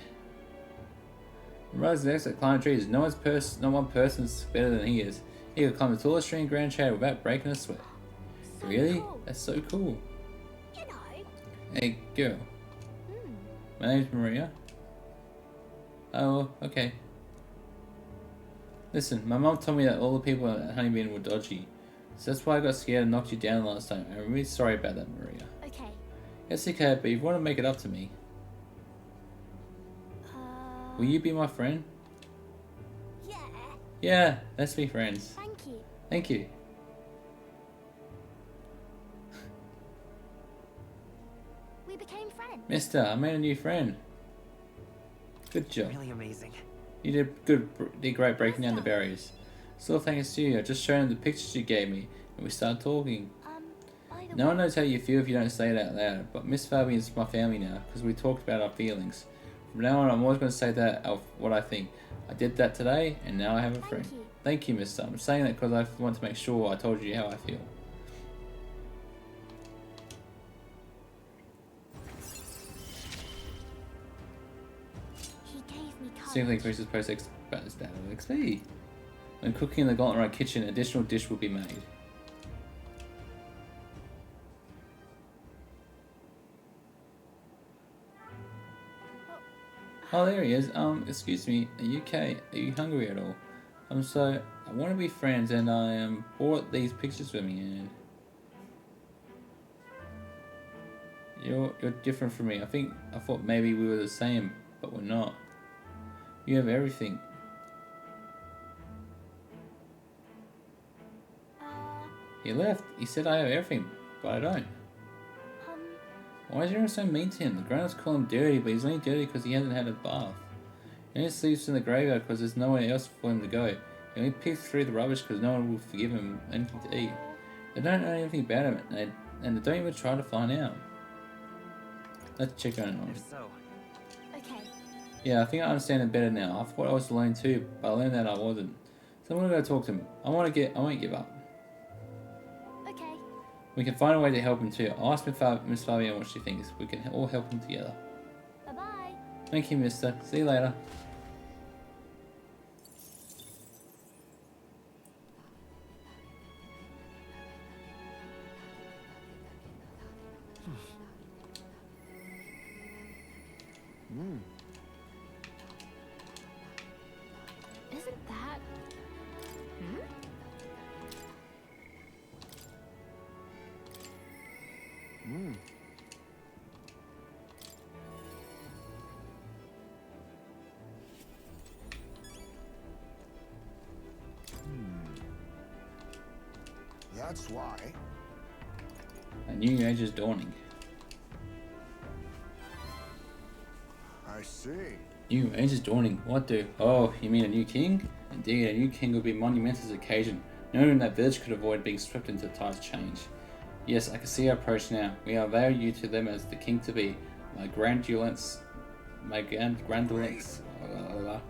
My brother's the expert at climbing trees. No one person's better than he is. He could climb the tallest tree in Grand Shade without breaking a sweat. So Really? cool. That's so cool. You know. Hey, girl. My name's Maria. Oh, okay. Listen, my mom told me that all the people at Honeybean were dodgy. So that's why I got scared and knocked you down last time. I'm really sorry about that, Maria. Okay. It's okay, but if you want to make it up to me, will you be my friend? Yeah. Yeah, let's be friends. Thank you. Thank you. We became friends. Mister, I made a new friend. Good job. Really amazing. You did great breaking down the barriers. Still thanks to you, I just showed him the pictures you gave me, and we started talking. By the No one way, knows how you feel if you don't say it out loud, but Miss Fabian's my family now, because we talked about our feelings. From now on, I'm always going to say that of what I think. I did that today, and now I have a friend. you. Thank you, mister. I'm saying that because I want to make sure I told you how I feel. He gave me courage. Simply increases post stat of XP. When cooking in the Golden Rod kitchen, an additional dish will be made. Oh, there he is. Excuse me. Are you hungry at all? I want to be friends, and I brought these pictures with me, and you're different from me. I thought maybe we were the same, but we're not. You have everything. He left. He said I have everything, but I don't. Why is everyone so mean to him? The grown-ups call him dirty, but he's only dirty because he hasn't had a bath. He only sleeps in the graveyard because there's nowhere else for him to go. He only picks through the rubbish because no one will forgive him anything to eat. They don't know anything about him, and they don't even try to find out. Let's check on him. If so, Okay. Yeah, I think I understand him better now. I thought I was alone too, but I learned that I wasn't. So I'm gonna go talk to him. I won't give up. Okay. We can find a way to help him too. I'll ask Miss Fabian what she thinks. We can all help him together. Bye-bye. Thank you, mister. See you later. Isn't that... That's why. A new age is dawning. I see. New age is dawning. What do? Oh, you mean a new king? Indeed, a new king would be monumental occasion. No one in that village could avoid being swept into the tide's change. Yes, I can see our approach now. We unveil you to them as the king to be. My grandulence.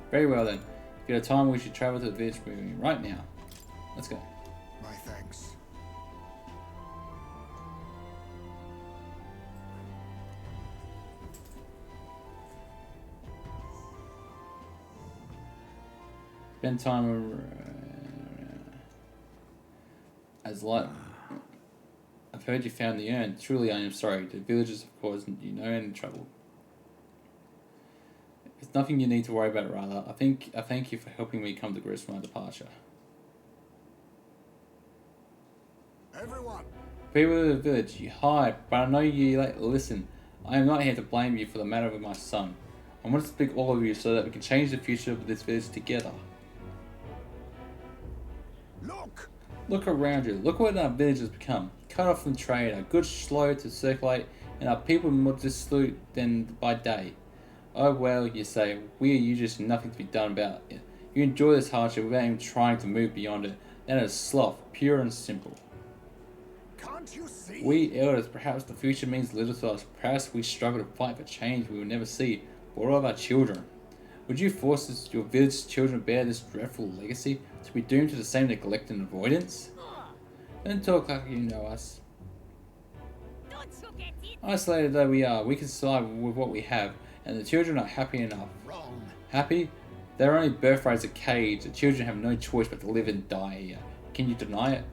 Very well then. If you have time, we should travel to the village right now. Let's go. My thanks. Spend time as light. I've heard you found the urn. Truly, I am sorry. The villagers have caused you no end of trouble. It's nothing you need to worry about. Rather, I thank you for helping me come to grips with my departure. Everyone. People of the village, you hide, but I know you listen. I am not here to blame you for the matter with my son. I want to speak all of you so that we can change the future of this village together. Look! Look around you. Look what our village has become. Cut off from trade, our goods slow to circulate, and our people more dissolute than by day. Oh well, you say, we are just nothing to be done about it. You enjoy this hardship without even trying to move beyond it. That is sloth, pure and simple. Can't you see? We elders, perhaps the future means little to us. Perhaps we struggle to fight for change we will never see. But what of our children? Would you force your village's children to bear this dreadful legacy, to be doomed to the same neglect and avoidance? Don't talk like you know us. Isolated though we are, we can survive with what we have, and the children are happy enough. Wrong. Happy? Their only birthright is a cage. The children have no choice but to live and die here. Can you deny it?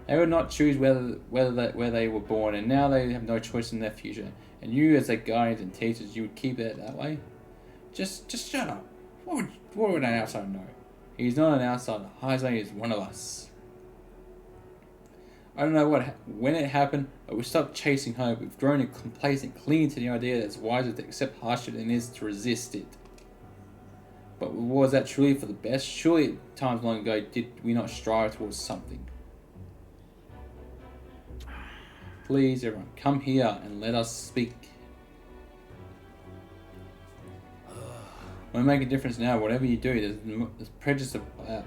They would not choose where they were born, and now they have no choice in their future. And you, as their guardians and teachers, you would keep it that way? Just shut up. What would an outsider know? He's not an outsider. Heisei is one of us. I don't know when it happened, but we stopped chasing hope. We've grown complacent, clinging to the idea that it's wiser to accept hardship than it is to resist it. But was that truly for the best? Surely, times long ago, did we not strive towards something? Please, everyone, come here and let us speak. Won't make a difference now. Whatever you do, there's prejudice about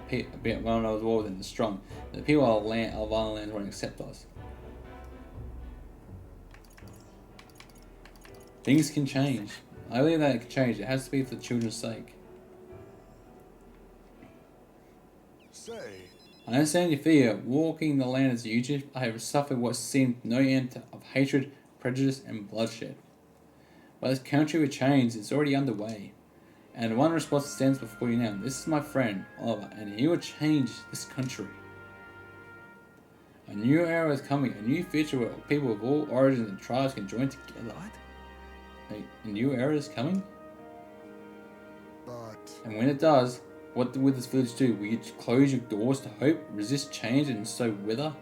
one of more than the strong. The people of our land won't accept us. Things can change. I believe that it can change. It has to be for the children's sake. Say. I understand your fear. Walking the land as a fugitive, I have suffered what seemed no end of hatred, prejudice, and bloodshed. But this country will change. It's already underway. And one response stands before you now. This is my friend, Oliver, and he will change this country. A new era is coming. A new future where people of all origins and tribes can join together. What? A new era is coming? But... And when it does, what will this village do? Will you close your doors to hope, resist change, and so wither?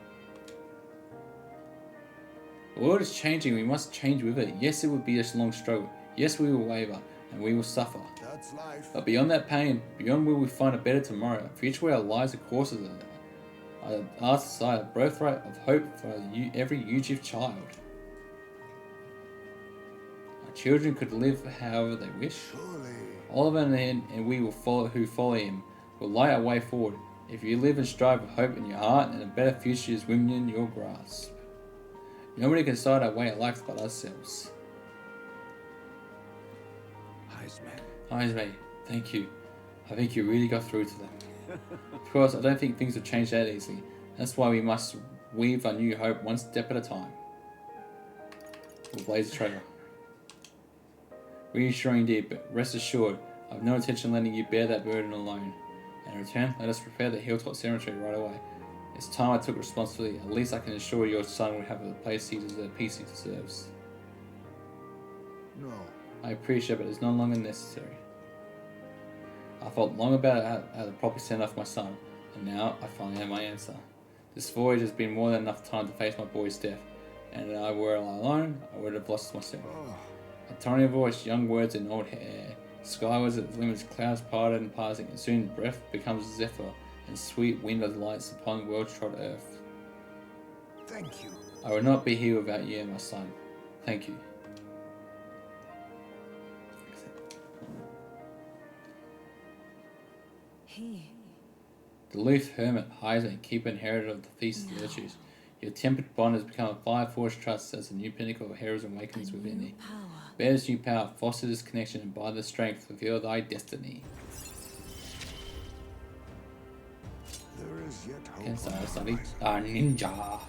The world is changing, we must change with it. Yes, it will be a long struggle. Yes, we will waver, and we will suffer. That's life. But beyond that pain, beyond will we find a better tomorrow, a future where our lives are courses, our society, a birthright of hope for every fugitive child. Our children could live however they wish. Surely. Oliver and we will follow him, will light our way forward. If you live and strive with hope in your heart, and a better future is within your grasp. Nobody can decide our way of life but ourselves. Heisei, thank you. I think you really got through to them. Of course, I don't think things have changed that easily. That's why we must weave our new hope one step at a time. We'll blaze the trail. Reassuring indeed, but rest assured, I have no intention of letting you bear that burden alone. And in return, let us prepare the Hilltop Cemetery right away. It's time I took responsibility. At least I can assure your son will have the peace he deserves. No. I appreciate it, but it's no longer necessary. I thought long about how to properly send off my son, and now I finally have my answer. This voyage has been more than enough time to face my boy's death, and if I were alone, I would have lost myself. A tiny voice, young words, and old hair. Skywards at the limits, clouds parted and passing, and soon breath becomes zephyr, and sweet wind of lights upon world-trod earth. Thank you. I would not be here without you, my son. Thank you. He. The aloof hermit, hides and keeper inheritor of the feast of virtues. Your tempered bond has become a fire-forged trust as the new pinnacle of heroism awakens within thee. Bear this new power, foster this connection, and by the strength fulfill thy destiny. There is yet hope. Against our ninja.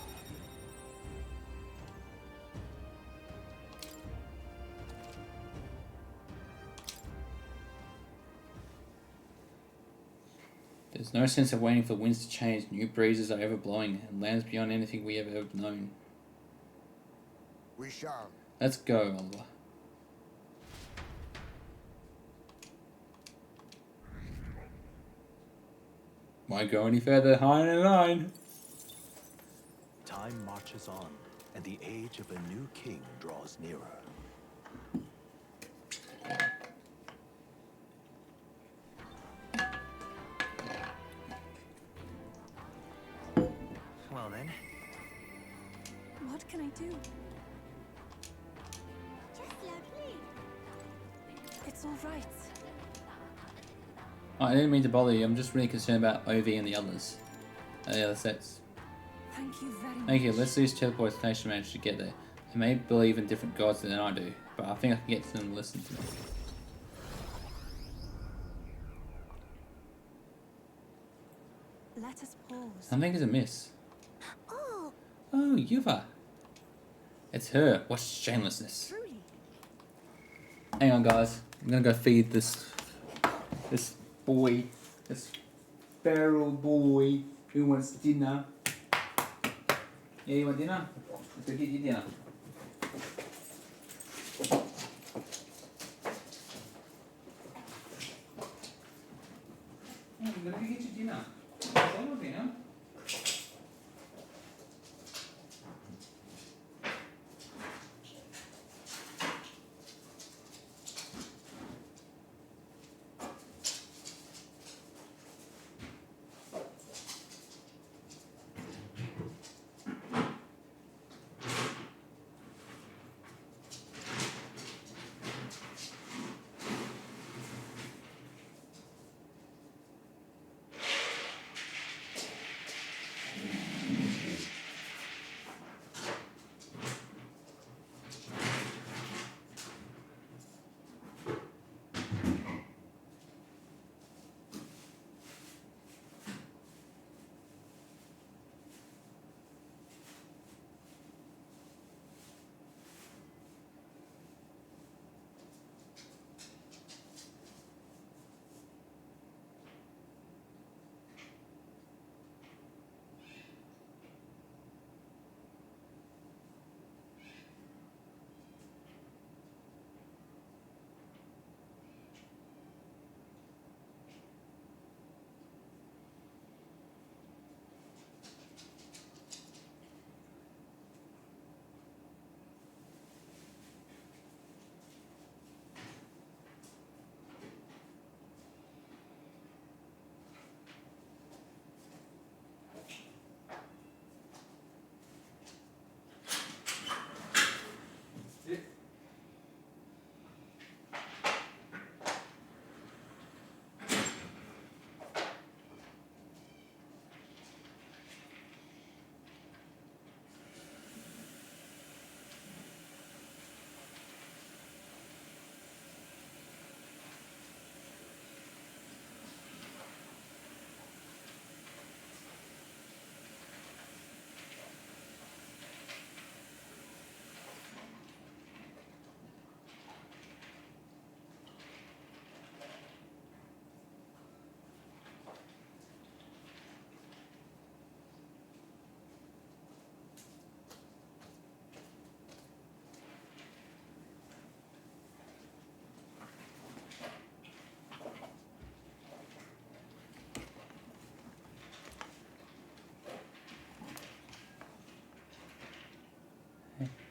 There's no sense of waiting for the winds to change. New breezes are ever blowing, and lands beyond anything we have ever known. We shall. Let's go, Oliver. Won't go any further. High in line. Time marches on, and the age of a new king draws nearer. Well then. What can I do? Just lovely. It's all right. I didn't mean to bother you. I'm just really concerned about OV and the others. The other sets. Thank you very much. Thank you. Let's use teleportation manage to get there. They may believe in different gods than I do, but I think I can get to them to listen to me. Let us pause. Something is amiss. Oh, Oh, Yuva. It's her. What shamelessness. truly. Hang on, guys. I'm gonna go feed this boy, this feral boy who wants dinner. Yeah, you want dinner? Let's go get you dinner. Yeah, I'm gonna go get you dinner. I want dinner.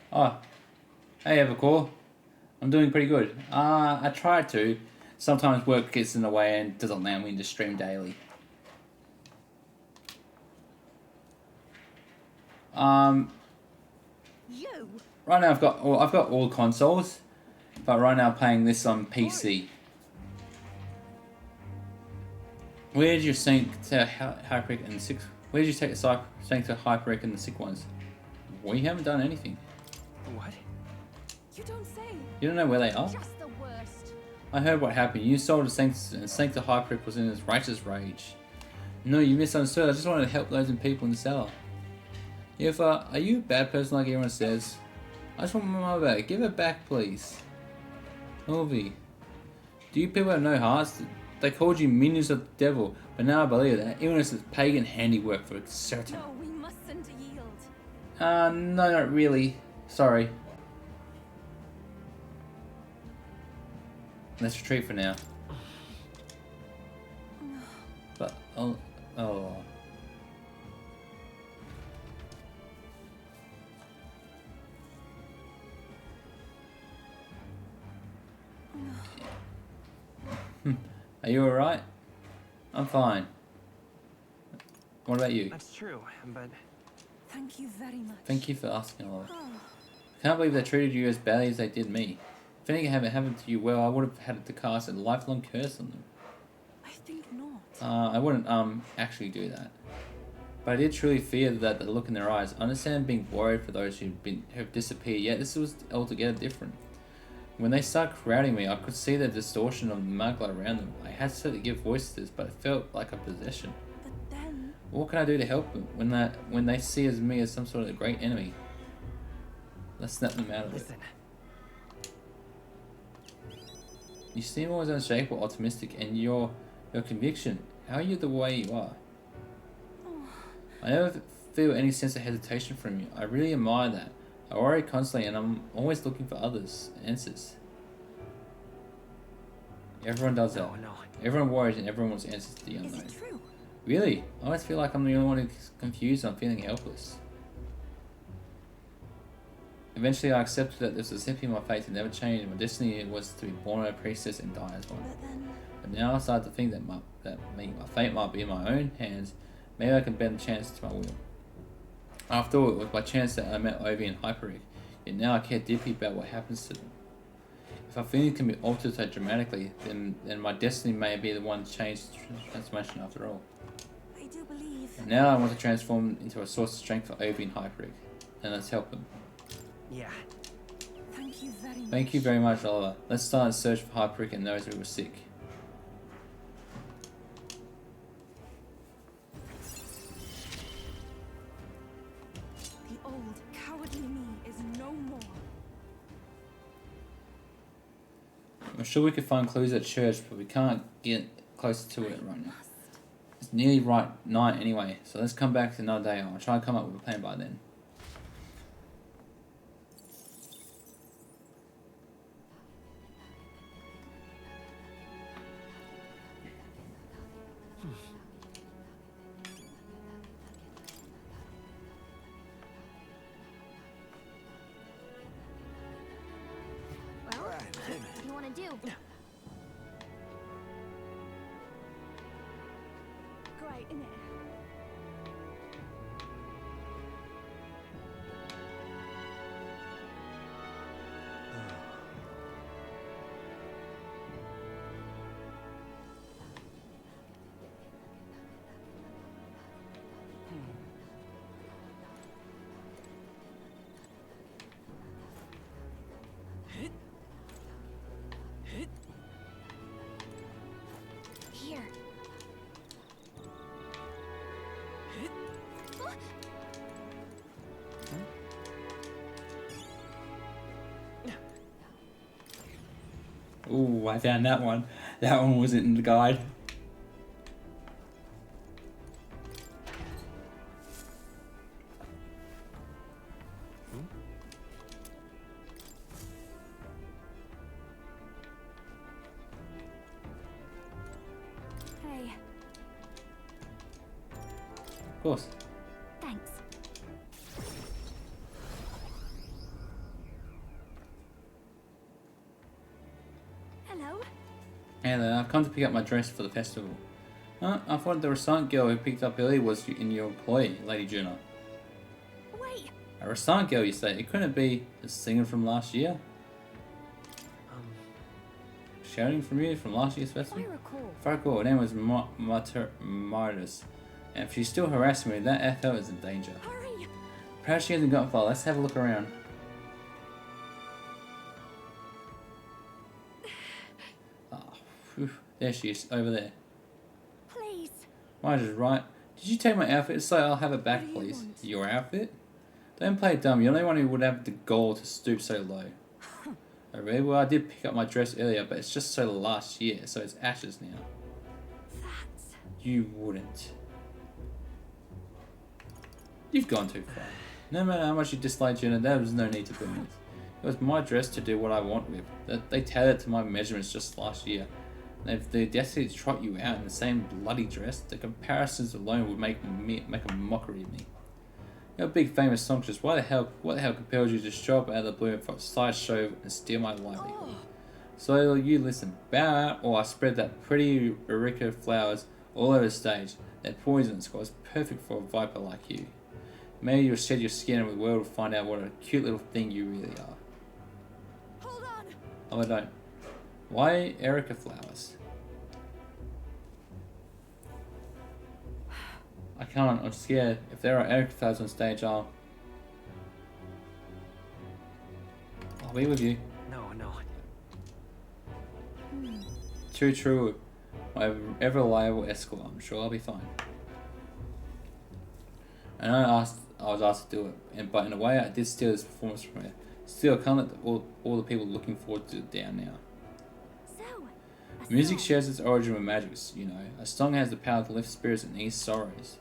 Oh, hey Evercore. I'm doing pretty good. I try to. Sometimes work gets in the way and doesn't allow me to stream daily. You. Right now I've got all consoles, but right now I'm playing this on PC. Where did you sync to Hyperic and the six? Where did you take the sync to Hyperic and the sick ones? We haven't done anything. What? You don't say. You don't know where they are? Just the worst. I heard what happened. You sold the sync, and sync to Hyperic was in his righteous rage. No, you misunderstood. I just wanted to help those people in the cellar. Yifa, are you a bad person like everyone says? I just want my mother back. Give it back, please. Movie. Do you people have no hearts? They called you minions of the devil, but now I believe that illness is pagan handiwork for certain. No, we mustn't yield. No, not really. Sorry. Let's retreat for now. But, oh. Are you alright? I'm fine. What about you? That's true, but Thank you very much. Thank you for asking, Oliver. I can't believe they treated you as badly as they did me. If anything had happened to you, well, I would have had to cast a lifelong curse on them. I think not. I wouldn't, actually do that. But I did truly fear that the look in their eyes. I understand being worried for those who've disappeared, yet this was altogether different. When they started crowding me, I could see the distortion of the magla around them. I had to give voice to this, but it felt like a possession. But then... What can I do to help them when they see me as some sort of great enemy? Let's snap them out of it. listen. You seem always unshakable, optimistic, and your conviction. How are you the way you are? I never feel any sense of hesitation from you. I really admire that. I worry constantly, and I'm always looking for others' answers. Everyone does that. No. Everyone worries, and everyone wants answers to the Is unknown. it true? Really? I always feel like I'm the only one who's confused and I'm feeling helpless. Eventually I accepted that this was simply my fate to never change. My destiny was to be born a priestess and die as one. But then... But now I start to think that my fate might be in my own hands. Maybe I can bend the chance to my will. After all, it was by chance that I met Ovi and Hyperic. Yet now I care deeply about what happens to them. If our feelings can be altered so dramatically, then my destiny may be the one to change transformation after all. I do believe... And now I want to transform into a source of strength for Ovi and Hyperic. And let's help them. Yeah. Thank you very much. Thank you very much, Oliver. Let's start a search for Hyperic and those who were sick. The old, cowardly me is no more. I'm sure we could find clues at church, but we can't get closer to it right now. It's nearly right night anyway, so let's come back another day. I'll try and come up with a plan by then. Well, what do you want to do? Great, innit? Here. Ooh, I found that one. That one wasn't in the guide. Hey, Of course. thanks. Hello? Hello, I've come to pick up my dress for the festival. Huh? I thought the restaurant girl who picked up earlier was in your employ, Lady Juna. Wait! A Rasan girl, you say? It couldn't be the singer from last year? Shouting from you from last year's festival? If I recall, her name was Martis. And if she's still harassing me, that FL is in danger. Hurry! Perhaps she hasn't got far. Let's have a look around. Whew. There she is, over there. Please. Marge is right. Did you take my outfit? So I'll have it back, please. Your outfit? Don't play dumb. You're the only one who would have the gall to stoop so low. Oh, really? Well, I did pick up my dress earlier, but it's just so last year, so it's ashes now. That's... You wouldn't. You've gone too far. No matter how much you dislike Jenna, there was no need to burn it. It was my dress to do what I want with. They tailored to my measurements just last year. And if the audacity to trot you out in the same bloody dress, the comparisons alone would make a mockery of me. You're a big famous songstress. What the hell compels you to show up out of the blue for a sideshow and steal my livelihood? So you listen, bow out, or I spread that pretty Eureka flowers all over the stage. They're poisonous, because perfect for a viper like you. Maybe you'll shed your skin and the world will find out what a cute little thing you really are. Hold on! Oh, I don't. Why Erica flowers? I can't, I'm scared. If there are Erica flowers on stage, I'll be with you. No. Too true. My ever reliable escort. I'm sure I'll be fine. And I was asked to do it, but in a way I did steal this performance from her. Still, I can't let all the people looking forward to it down now. Music shares its origin with magic, you know. A song has the power to lift spirits and ease sorrows.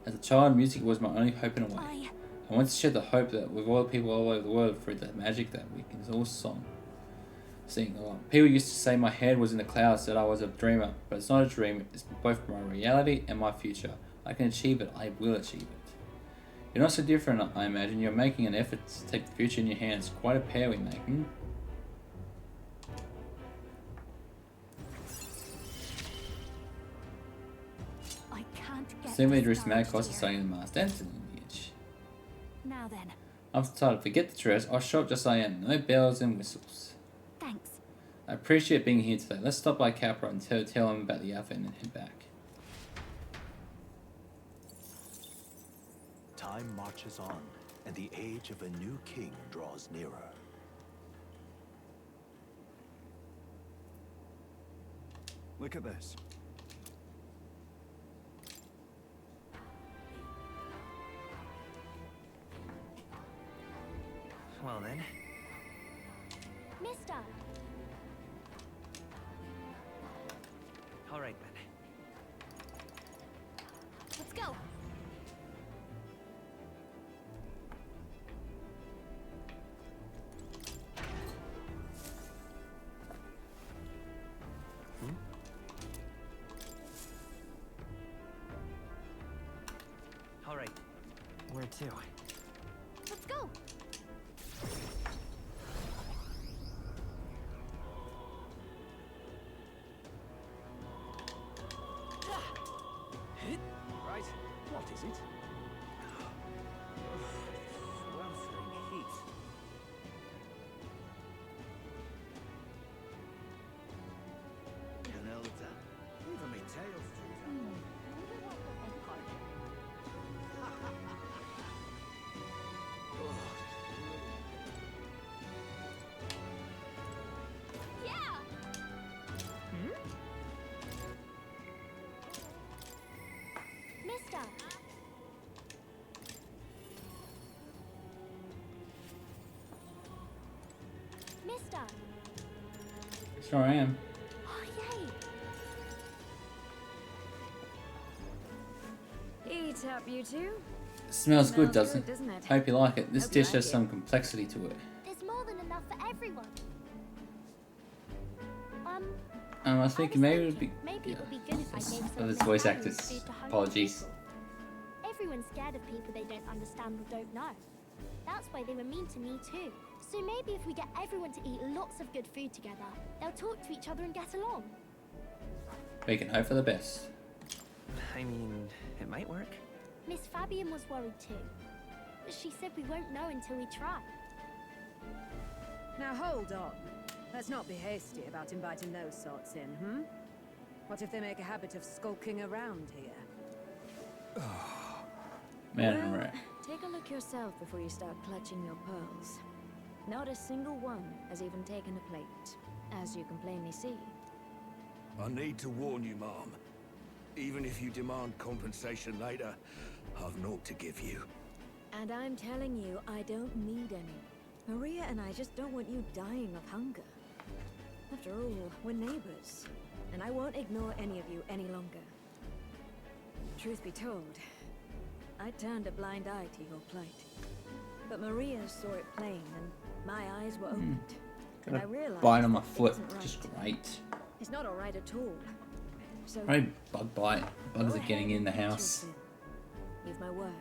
As a child, music was my only hope in a way. I wanted to share the hope that with all the people all over the world through the magic that we can all sing along. People used to say my head was in the clouds, that I was a dreamer, but it's not a dream, it's both my reality and my future. I can achieve it, I will achieve it. You're not so different, I imagine. You're making an effort to take the future in your hands. Quite a pair we make, hmm? I can't get Simply this dressed mad started cost here. of studying the mask. That's an image. Now then, I'm tired. Forget the dress. I'll show up just as I am. No bells and whistles. thanks. I appreciate being here today. Let's stop by Capra and tell him about the outfit and then head back. Time marches on, and the age of a new king draws nearer. Look at this. Well then. Mister! Alright then. Let's go! Alright. Where to? Let's go! Right. What is it? Sweltering heat. An elder. Even my tails do that. Yeah! Mister! Mister! Sure I am. Oh, yay! Eat up, you two. Smells good, doesn't it? doesn't it? Hope you like it. This Hope you dish like has it. some complexity to it. There's more than enough for everyone. I was thinking maybe it would be... Maybe it would be good if I gave some Oh, of this their voice families actors. food to hungry Apologies. people. Everyone's scared of people they don't understand or don't know. That's why they were mean to me too. So maybe if we get everyone to eat lots of good food together, they'll talk to each other and get along. We can hope for the best. I mean, it might work. Miss Fabian was worried too. But she said we won't know until we try. Now hold on. Let's not be hasty about inviting those sorts in, hmm? What if they make a habit of skulking around here? Man, Well, right. take a look yourself before you start clutching your pearls. Not a single one has even taken a plate, as you can plainly see. I need to warn you, Mom. Even if you demand compensation later, I've naught to give you. And I'm telling you, I don't need any. Maria and I just don't want you dying of hunger. After all, we're neighbors, and I won't ignore any of you any longer. Truth be told, I turned a blind eye to your plight. But Maria saw it plain, and my eyes were opened. And I Got a realized bite on my that it foot. wasn't right. Just great. It's not alright at all. So Probably bug bite. Bugs go are getting ahead in the and eat your house. fill. You've my word.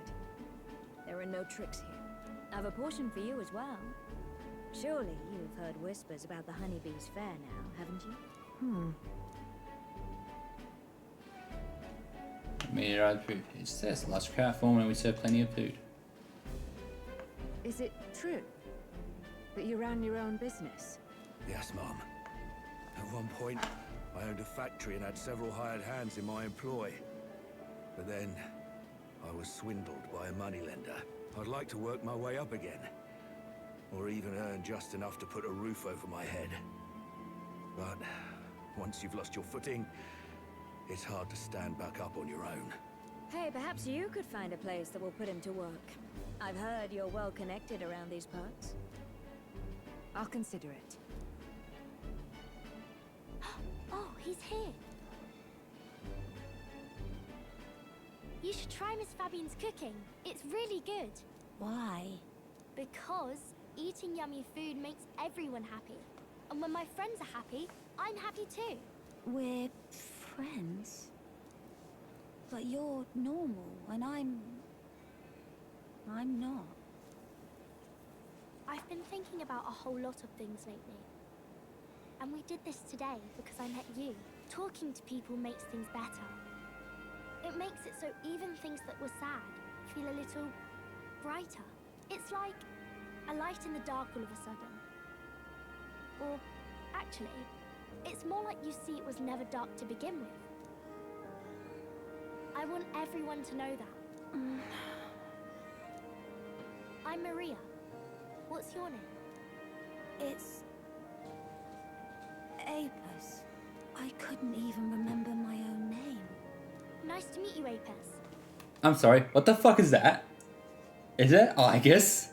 There are no tricks here. I've a portion for you as well. Surely you've heard whispers about the honeybees fair now, haven't you? Meteorite food. It says lush craft form and we serve plenty of food. Is it true that you ran your own business? Yes, Mom. At one point, I owned a factory and had several hired hands in my employ. But then, I was swindled by a moneylender. I'd like to work my way up again. Or even earn just enough to put a roof over my head. But once you've lost your footing, it's hard to stand back up on your own. Hey, perhaps you could find a place that will put him to work. I've heard you're well connected around these parts. I'll consider it. Oh, he's here. You should try Miss Fabian's cooking. It's really good. Why? Because eating yummy food makes everyone happy. And when my friends are happy, I'm happy too. We're friends. But you're normal, and I'm not. I've been thinking about a whole lot of things lately. And we did this today because I met you. Talking to people makes things better. It makes it so even things that were sad feel a little brighter. It's like a light in the dark all of a sudden. Or, actually, it's more like you see it was never dark to begin with. I want everyone to know that. I'm Maria. What's your name? It's... Apis. I couldn't even remember my own name. Nice to meet you, Apis. I'm sorry. What the fuck is that? Is it? Oh, I guess.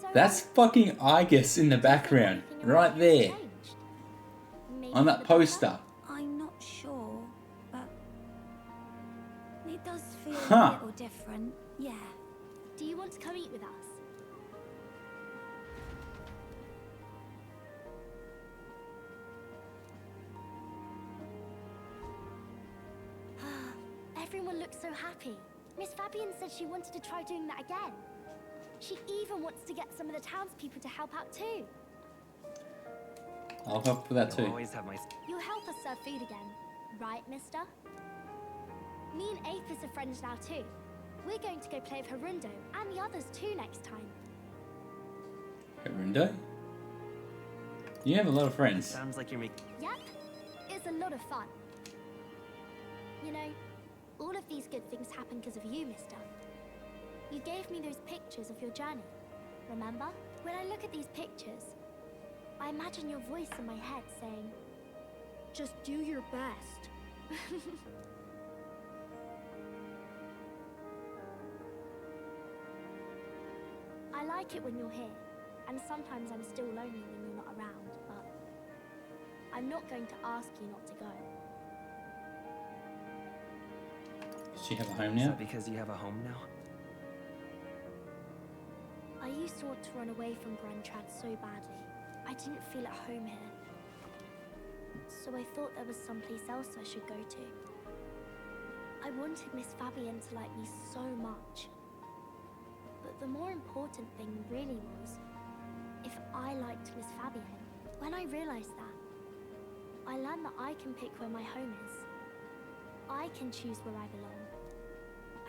So, That's fucking I guess in the background. Right there. maybe On for that the better? poster. I'm not sure, but... It does feel Huh. a little different, yeah. Do you want to come eat with us? Everyone looks so happy. Miss Fabian said she wanted to try doing that again. She even wants to get some of the townspeople to help out too. I'll help with that You'll too. always have my... You'll help us serve food again, right, mister? Me and Apis are friends now too. We're going to go play with Harundo and the others too next time. Harundo? You have a lot of friends. Sounds like you're making... Yep, it's a lot of fun. You know, all of these good things happen because of you, mister. You gave me those pictures of your journey, remember? When I look at these pictures, I imagine your voice in my head saying, just do your best. I like it when you're here, and sometimes I'm still lonely when you're not around, but I'm not going to ask you not to go. Does she have a home Is now? that because you have a home now? I used to want to run away from Grentrad so badly. I didn't feel at home here. So I thought there was someplace else I should go to. I wanted Miss Fabian to like me so much. But the more important thing really was if I liked Miss Fabian. When I realized that, I learned that I can pick where my home is. I can choose where I belong.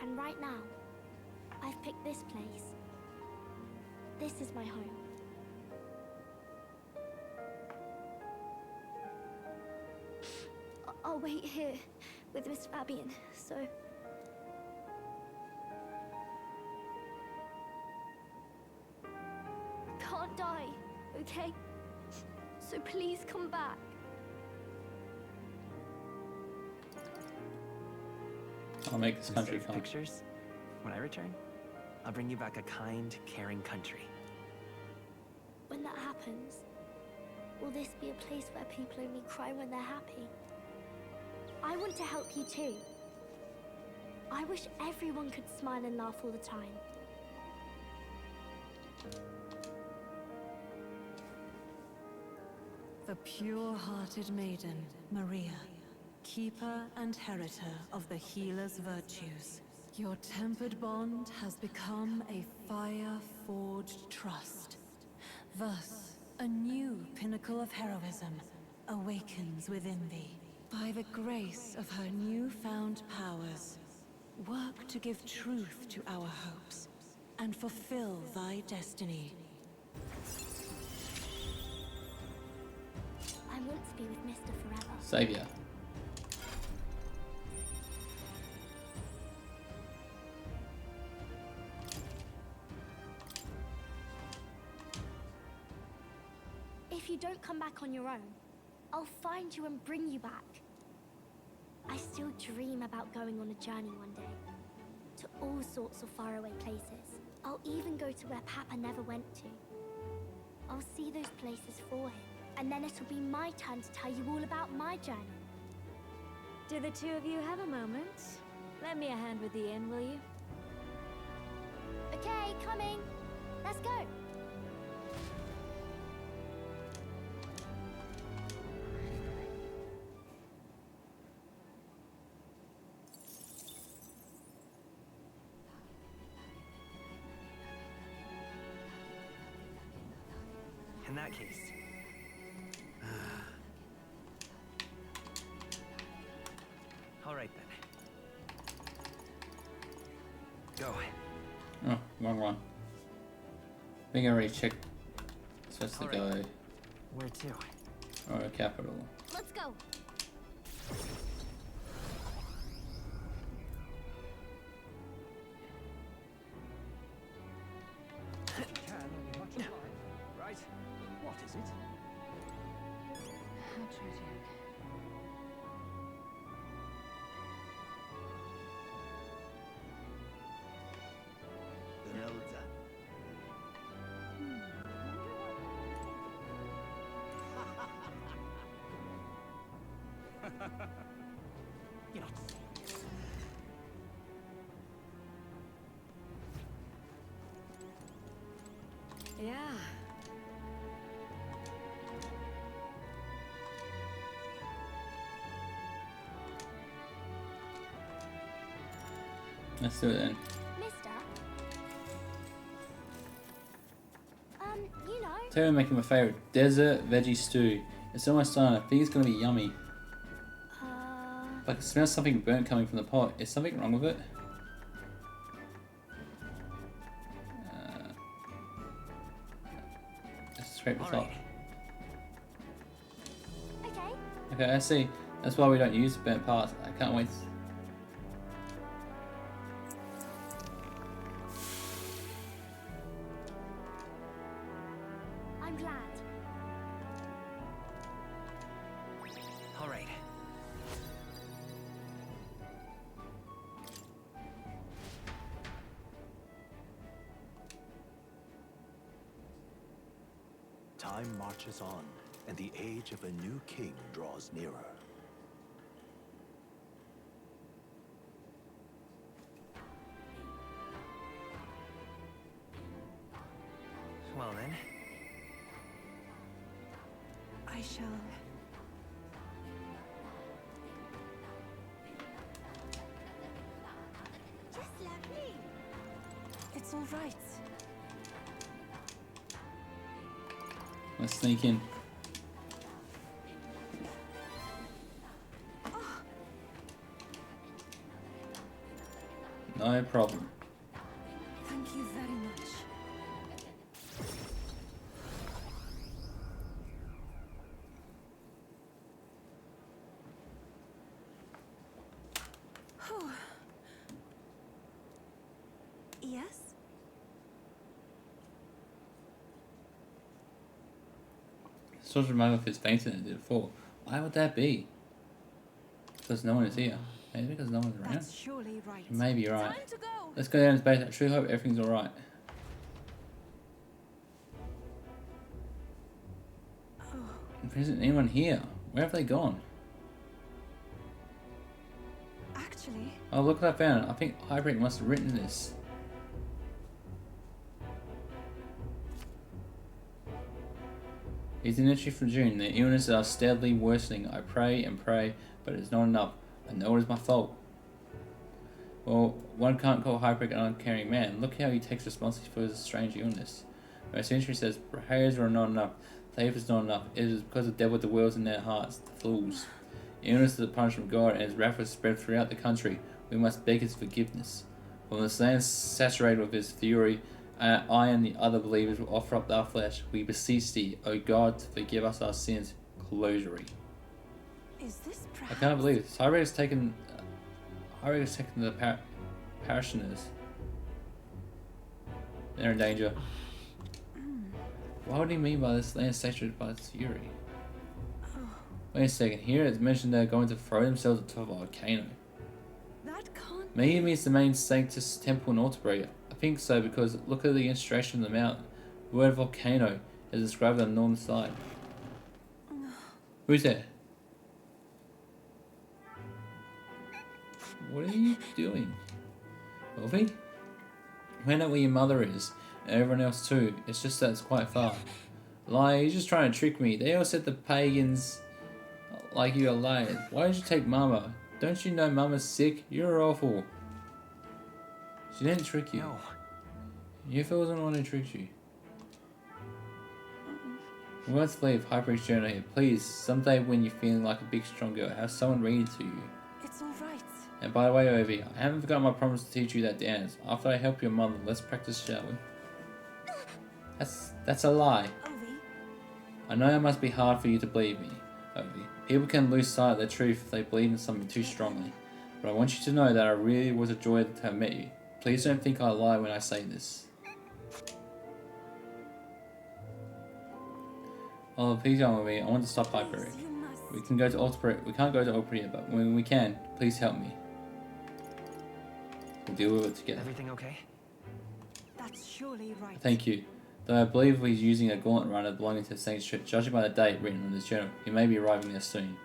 And right now, I've picked this place. This is my home. I'll wait here with Miss Fabian, so... Can't die, okay? So please come back. I'll make this country Save fun. pictures. When I return, I'll bring you back a kind, caring country. When that happens, will this be a place where people only cry when they're happy? I want to help you too. I wish everyone could smile and laugh all the time. The pure-hearted maiden, Maria, keeper and heritor of the healer's virtues. Your tempered bond has become a fire-forged trust. Thus, a new pinnacle of heroism awakens within thee. By the grace of her newfound powers, work to give truth to our hopes and fulfill thy destiny. I want to be with Mr. Forever. Savior. If you don't come back on your own, I'll find you and bring you back. I still dream about going on a journey one day, to all sorts of faraway places. I'll even go to where Papa never went to. I'll see those places for him, and then it'll be my turn to tell you all about my journey. Do the two of you have a moment? Lend me a hand with the inn, will you? Okay, coming. Let's go. In that case. All right then. Go. Oh, wrong one. I think I already checked. So that's the All guy. right. Where to? Or capital. Let's go. Right? What is it? How tragic. You're not serious. Yeah. Let's do it then. Mister? You know... Today we're making my favorite desert veggie stew. It's almost done. I think it's gonna be yummy. I can smell something burnt coming from the pot. Is something wrong with it? Let's scrape the top. Okay. Okay, I see. That's why we don't use burnt parts. I can't wait. I'm glad. All right. Time marches on, and the age of a new king draws nearer. Well then. I shall... Just let me. It's all right. Let's sneak in. No problem. Thank you very much. Yes? Sort of remember if it's fainter than it did before. Why would that be? Because no one is here. Maybe because no one's around? That's surely right. You may be right. Time to go. Let's go down to base. I truly hope everything's alright. There isn't anyone here. Where have they gone? Actually, Oh, look what I found. I think Hybrid must have written this. It's an entry from June. The illnesses are steadily worsening. I pray and pray, but it's not enough. I know it is my fault. Well, one can't call Hybrid an uncaring man. Look how he takes responsibility for his strange illness. My century says prayers are not enough. Faith is not enough. It is because the devil dwells in their hearts, the fools. Illness is a punishment from God, and his wrath is spread throughout the country. We must beg his forgiveness. From the land saturated with his fury, I and the other believers will offer up our flesh. We beseech thee, O God, to forgive us our sins. Closery. is this I perhaps... can't believe this. Hybrid has taken the parishioners. They're in danger. What would he mean by this land saturated by its fury? Wait a second, here it's mentioned they're going to throw themselves into a volcano. That can't... Maybe it means the main Sanctus Temple in Alterbury. I think so because look at the illustration of the mountain. The word volcano is described on the northern side. Who's there? What are you doing? Wolfie? We know where your mother is, and everyone else too. It's just that it's quite far. Lie, you're just trying to trick me. They all said the pagans like you are lying. Why did you take Mama? Don't you know Mama's sick? You're awful. She didn't trick you. No. You feel wasn't the one who tricked you. We must leave Hyper's journal here. Please, someday when you're feeling like a big strong girl, have someone read it to you. It's alright. And by the way, Ovi, I haven't forgotten my promise to teach you that dance. After I help your mother, let's practice, shall we? That's a lie. Ovi, I know it must be hard for you to believe me, Ovi. People can lose sight of the truth if they believe in something too strongly. But I want you to know that it really was a joy to have met you. Please don't think I lie when I say this. Oh, please come with me. I want to stop Hyper. you must. We can go to Alter. We can't go to Alter yet, but when we can, please help me. We'll deal with it together. Everything okay? That's surely right. Thank you. Though I believe he's using a gauntlet runner belonging to the Saints Church, judging by the date written on his journal, he may be arriving there soon.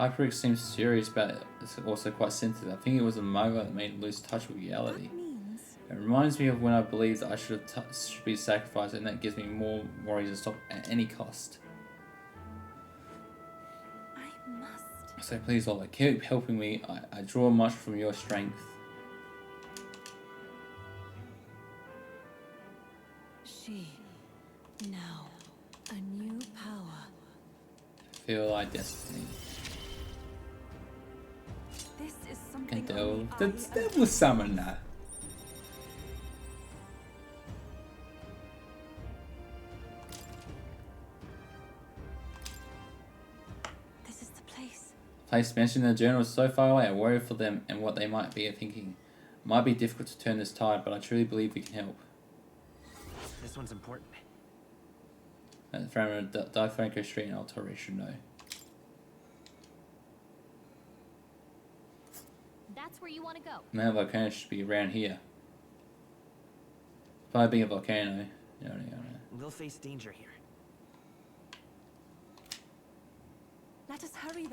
Hyperix seems serious, but it's also quite sensitive. I think it was a moga that made him lose touch with reality. That means It reminds me of when I believed that I should be sacrificed, and that gives me more reason to stop at any cost. I must. So please, Lola, keep helping me. I draw much from your strength. She, now, a new power. Feel like destiny. This is something Can only tell. I That was summon that. This is the place. Place mentioned in the journal is so far away. I worry for them and what they might be thinking. It might be difficult to turn this tide, but I truly believe we can help. This one's important. That's from DiFranco Street in Altori should know. That's where you want to go. Now the volcano should be around here. Probably being a volcano. We'll face danger here. Let us hurry.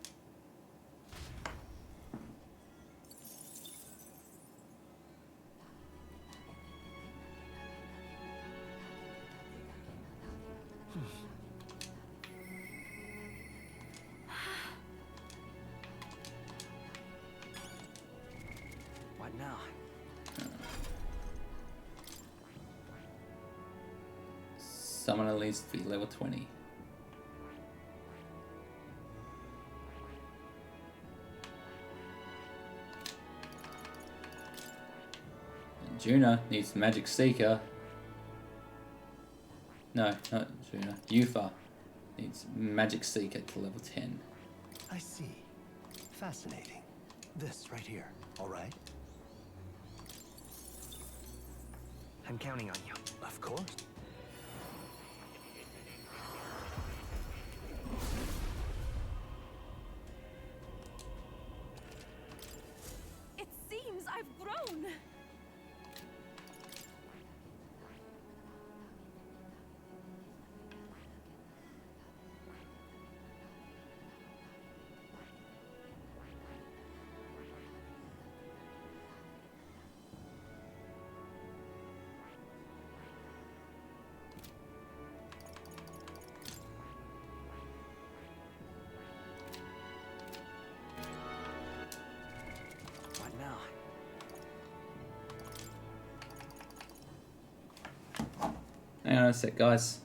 What now? Someone at least be level 20. Juna needs Magic Seeker. No, not Juna. Yufa needs Magic Seeker to level 10. I see. Fascinating. This right here, all right? I'm counting on you. Of course. It seems I've grown. What now? Hang on a sec, guys.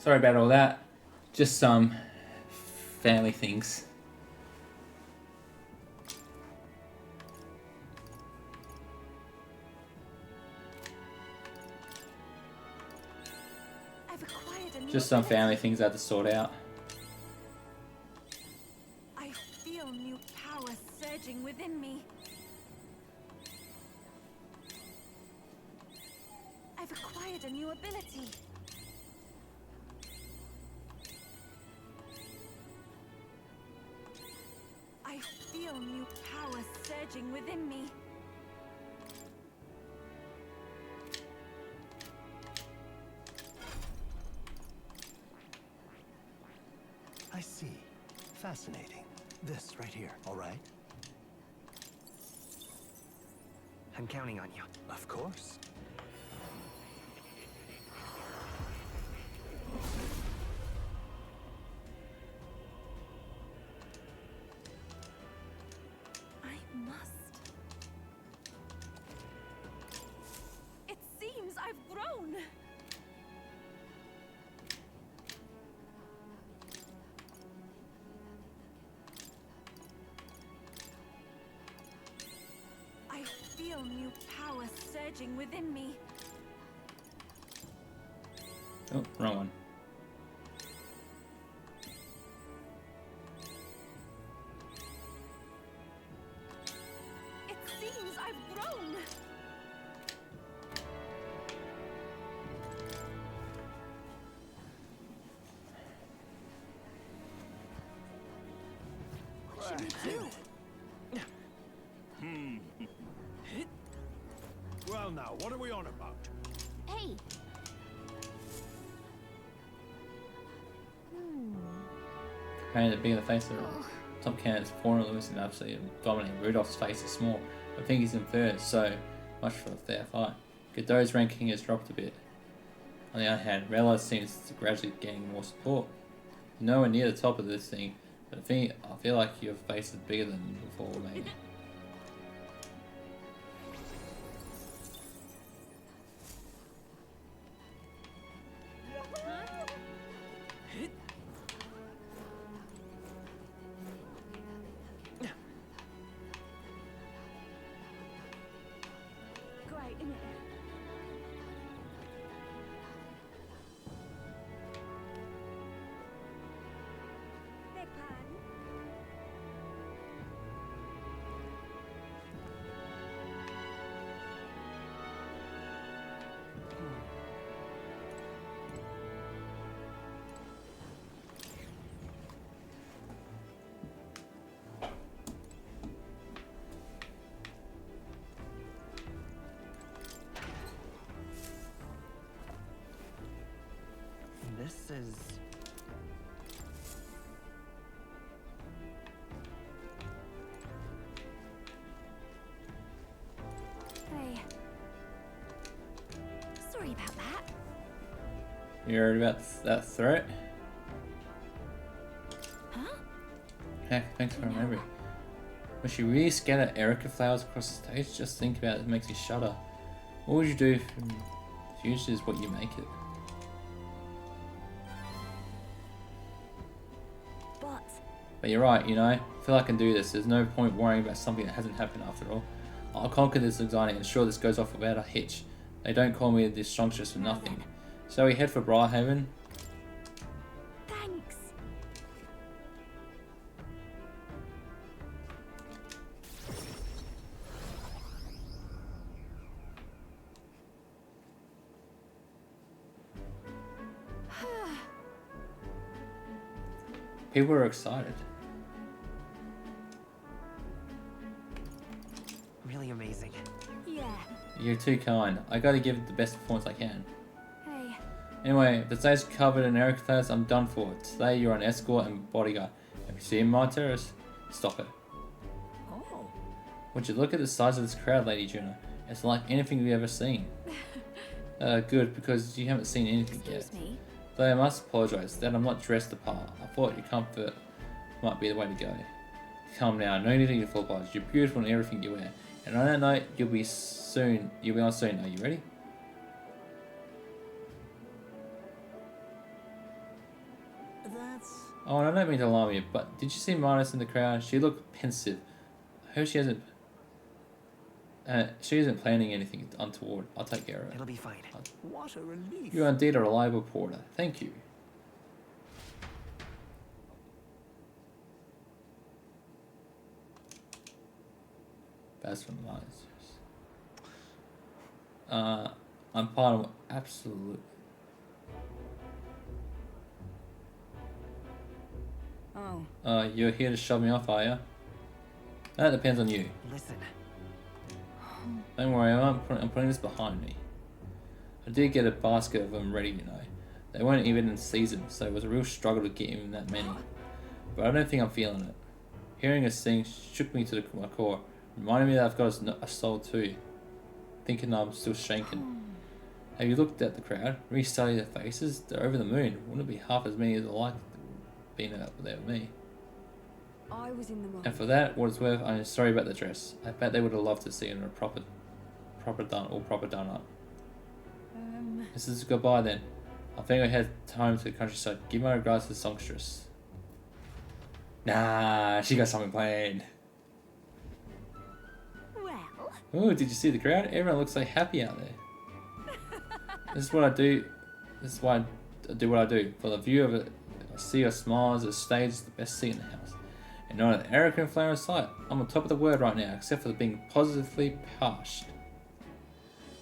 Sorry about all that. Just some family things. Just some family things I had to sort out. I feel new power surging within me. I've acquired a new ability. I feel new power surging within me. I see. Fascinating. This right here, all right? I'm counting on you. Of course. I must. It seems I've grown. I feel new power surging within me. Oh, wrong one. It seems I've grown. What should we do? Well now, what are we on about? Hey! Apparently, the bigger the face, the top candidate's four and Lewis and absolutely dominating. Rudolph's face is small. I think he's in third, so much for a fair fight. Godot's ranking has dropped a bit. On the other hand, Rella seems to gradually gaining more support. You're nowhere near the top of this thing, but I feel like your face is bigger than before, maybe. Great, isn't it? Big pardon? This is... Hey. Sorry about that. You heard about that threat? Huh? Heck, thanks for remembering. Would she really scatter Erica flowers across the stage? Just think about it, it makes me shudder. What would you do if future is what you make it? But you're right, you know, I feel I can do this. There's no point worrying about something that hasn't happened after all. I'll conquer this anxiety and ensure this goes off without a hitch. They don't call me this songstress for nothing. So we head for Briarhaven. Thanks. People are excited. really amazing. Yeah. You're too kind. I gotta give it the best performance I can. Hey. Anyway, if the state's covered in Eric class, I'm done for. Today you're an escort and bodyguard. Have you seen my terrorist? Stop it. Oh. Would you look at the size of this crowd, Lady Juno? It's like anything you've ever seen. Good, because you haven't seen anything Excuse yet. me. Though I must apologise that I'm not dressed the part. I thought your comfort might be the way to go. Come now, no need to full apology. You're beautiful in everything you wear. And on that note, you'll be on soon. Are you ready? Oh, and I don't mean to alarm you, but did you see Martis in the crowd? She looked pensive. I hope she isn't planning anything untoward. I'll take care of it. It'll be fine. What a relief. You are indeed a reliable porter. Thank you. That's from Martis. I'm part of absolute. Oh. You're here to shove me off, are you? That depends on you. Listen. Don't worry, I'm putting this behind me. I did get a basket of them ready, you know. They weren't even in season, so it was a real struggle to get even that many. But I don't think I'm feeling it. Hearing her sing shook me to my core, reminding me that I've got a soul too. Thinking I'm still shanking. Have you looked at the crowd? Re-studied their faces? They're over the moon. Wouldn't it be half as many as I like being out there with me? I was in the wrong. And for that, what it's worth, I'm sorry about the dress. I bet they would have loved to see it in a proper done up. This is goodbye then. I think I head home to the countryside. Give my regards to the songstress. Nah, she got something planned. Well. Ooh, did you see the crowd? Everyone looks so happy out there. This is what I do. This is why I do what I do. For the view of it, I see her smiles. The stage is the best seat in the house. And not an arrogant flower in sight. I'm on top of the world right now, except for being positively parched.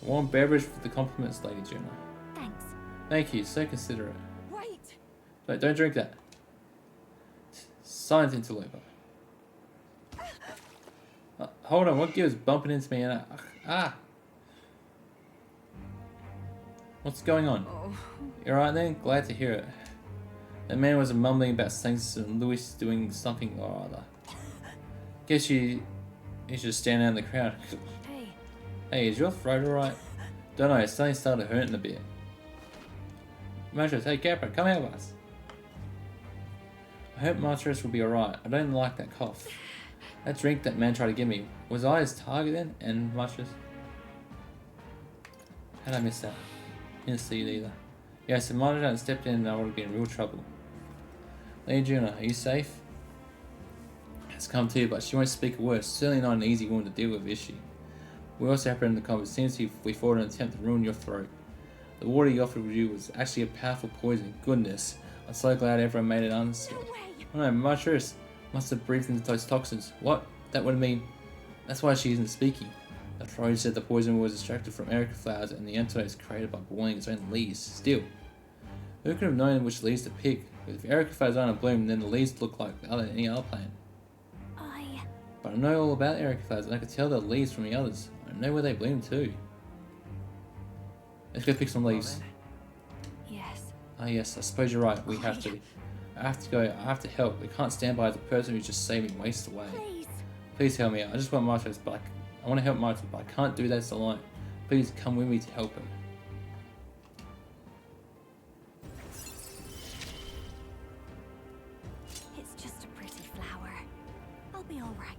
A warm beverage for the compliments, Lady Juno. Thanks. Thank you, so considerate. Wait. But don't drink that. Silent interloper. Hold on, what gives bumping into me and What's going on? Oh. You alright then? Glad to hear it. That man was mumbling about things and Louis doing something or other. Guess you should stand out in the crowd. Hey. Hey, is your throat alright? Don't know, it's something started hurting a bit. Mattress, hey Capra, come out with us. I hope Mattress will be alright. I don't like that cough. That drink that man tried to give me. Was I his target then? And Mattress? How'd I miss that? Didn't see it either. Yes, if Mattress hadn't stepped in, I would have been in real trouble. Lady Juno, are you safe? Has come to, but she won't speak a word. Certainly not an easy woman to deal with, is she? We also happened in the combat. Seems we fought an attempt to ruin your throat. The water he offered you was actually a powerful poison. Goodness, I'm so glad everyone made it unscathed. Oh no, Mattress must have breathed into those toxins. What? That would mean. That's why she isn't speaking. The Freud said the poison was extracted from erica flowers and the antidote created by boiling its own leaves. Still, who could have known which leaves to pick? If erica flowers aren't in bloom, then the leaves look like any other plant. But I know all about erica flowers and I could tell the leaves from the others. I know where they bloom too. Let's go pick some leaves. Yes. Ah yes, I suppose you're right. We have to. I have to go. I have to help. We can't stand by as the person who just saved me wastes away. Please help me out. I just want Martos back. I want to help Martos, but I can't do this alone. Please come with me to help him. It's just a pretty flower. I'll be all right.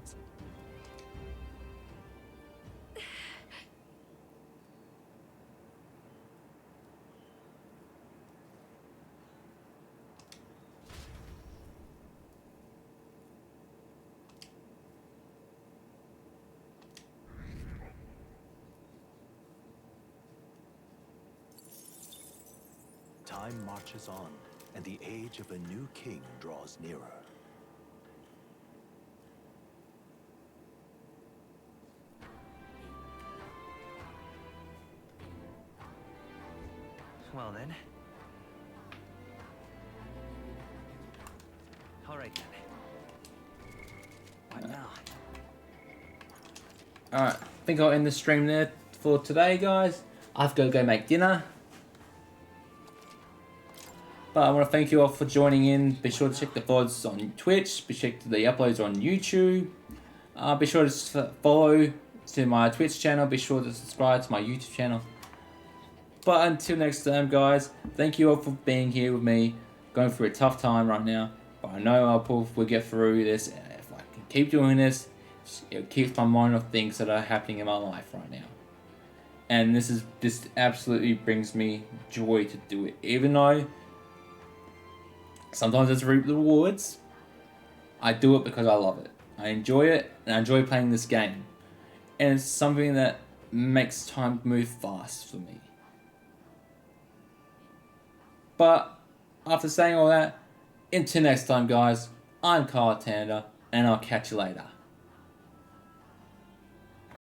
Time marches on, and the age of a new king draws nearer. Well then. Alright then. What now? Alright, I think I'll end the stream there for today, guys. I've got to go make dinner. But I want to thank you all for joining in. Be sure to check the VODs on Twitch. Be sure to check the uploads on YouTube. Be sure to follow to my Twitch channel. Be sure to subscribe to my YouTube channel. But until next time, guys, thank you all for being here with me. Going through a tough time right now. But I know we'll get through this. And if I can keep doing this, it keeps my mind off things that are happening in my life right now. And this absolutely brings me joy to do it. Even though Sometimes it's reap the rewards. I do it because I love it. I enjoy it, and I enjoy playing this game. And it's something that makes time move fast for me. But, after saying all that, until next time guys, I'm Kyle Tander, and I'll catch you later.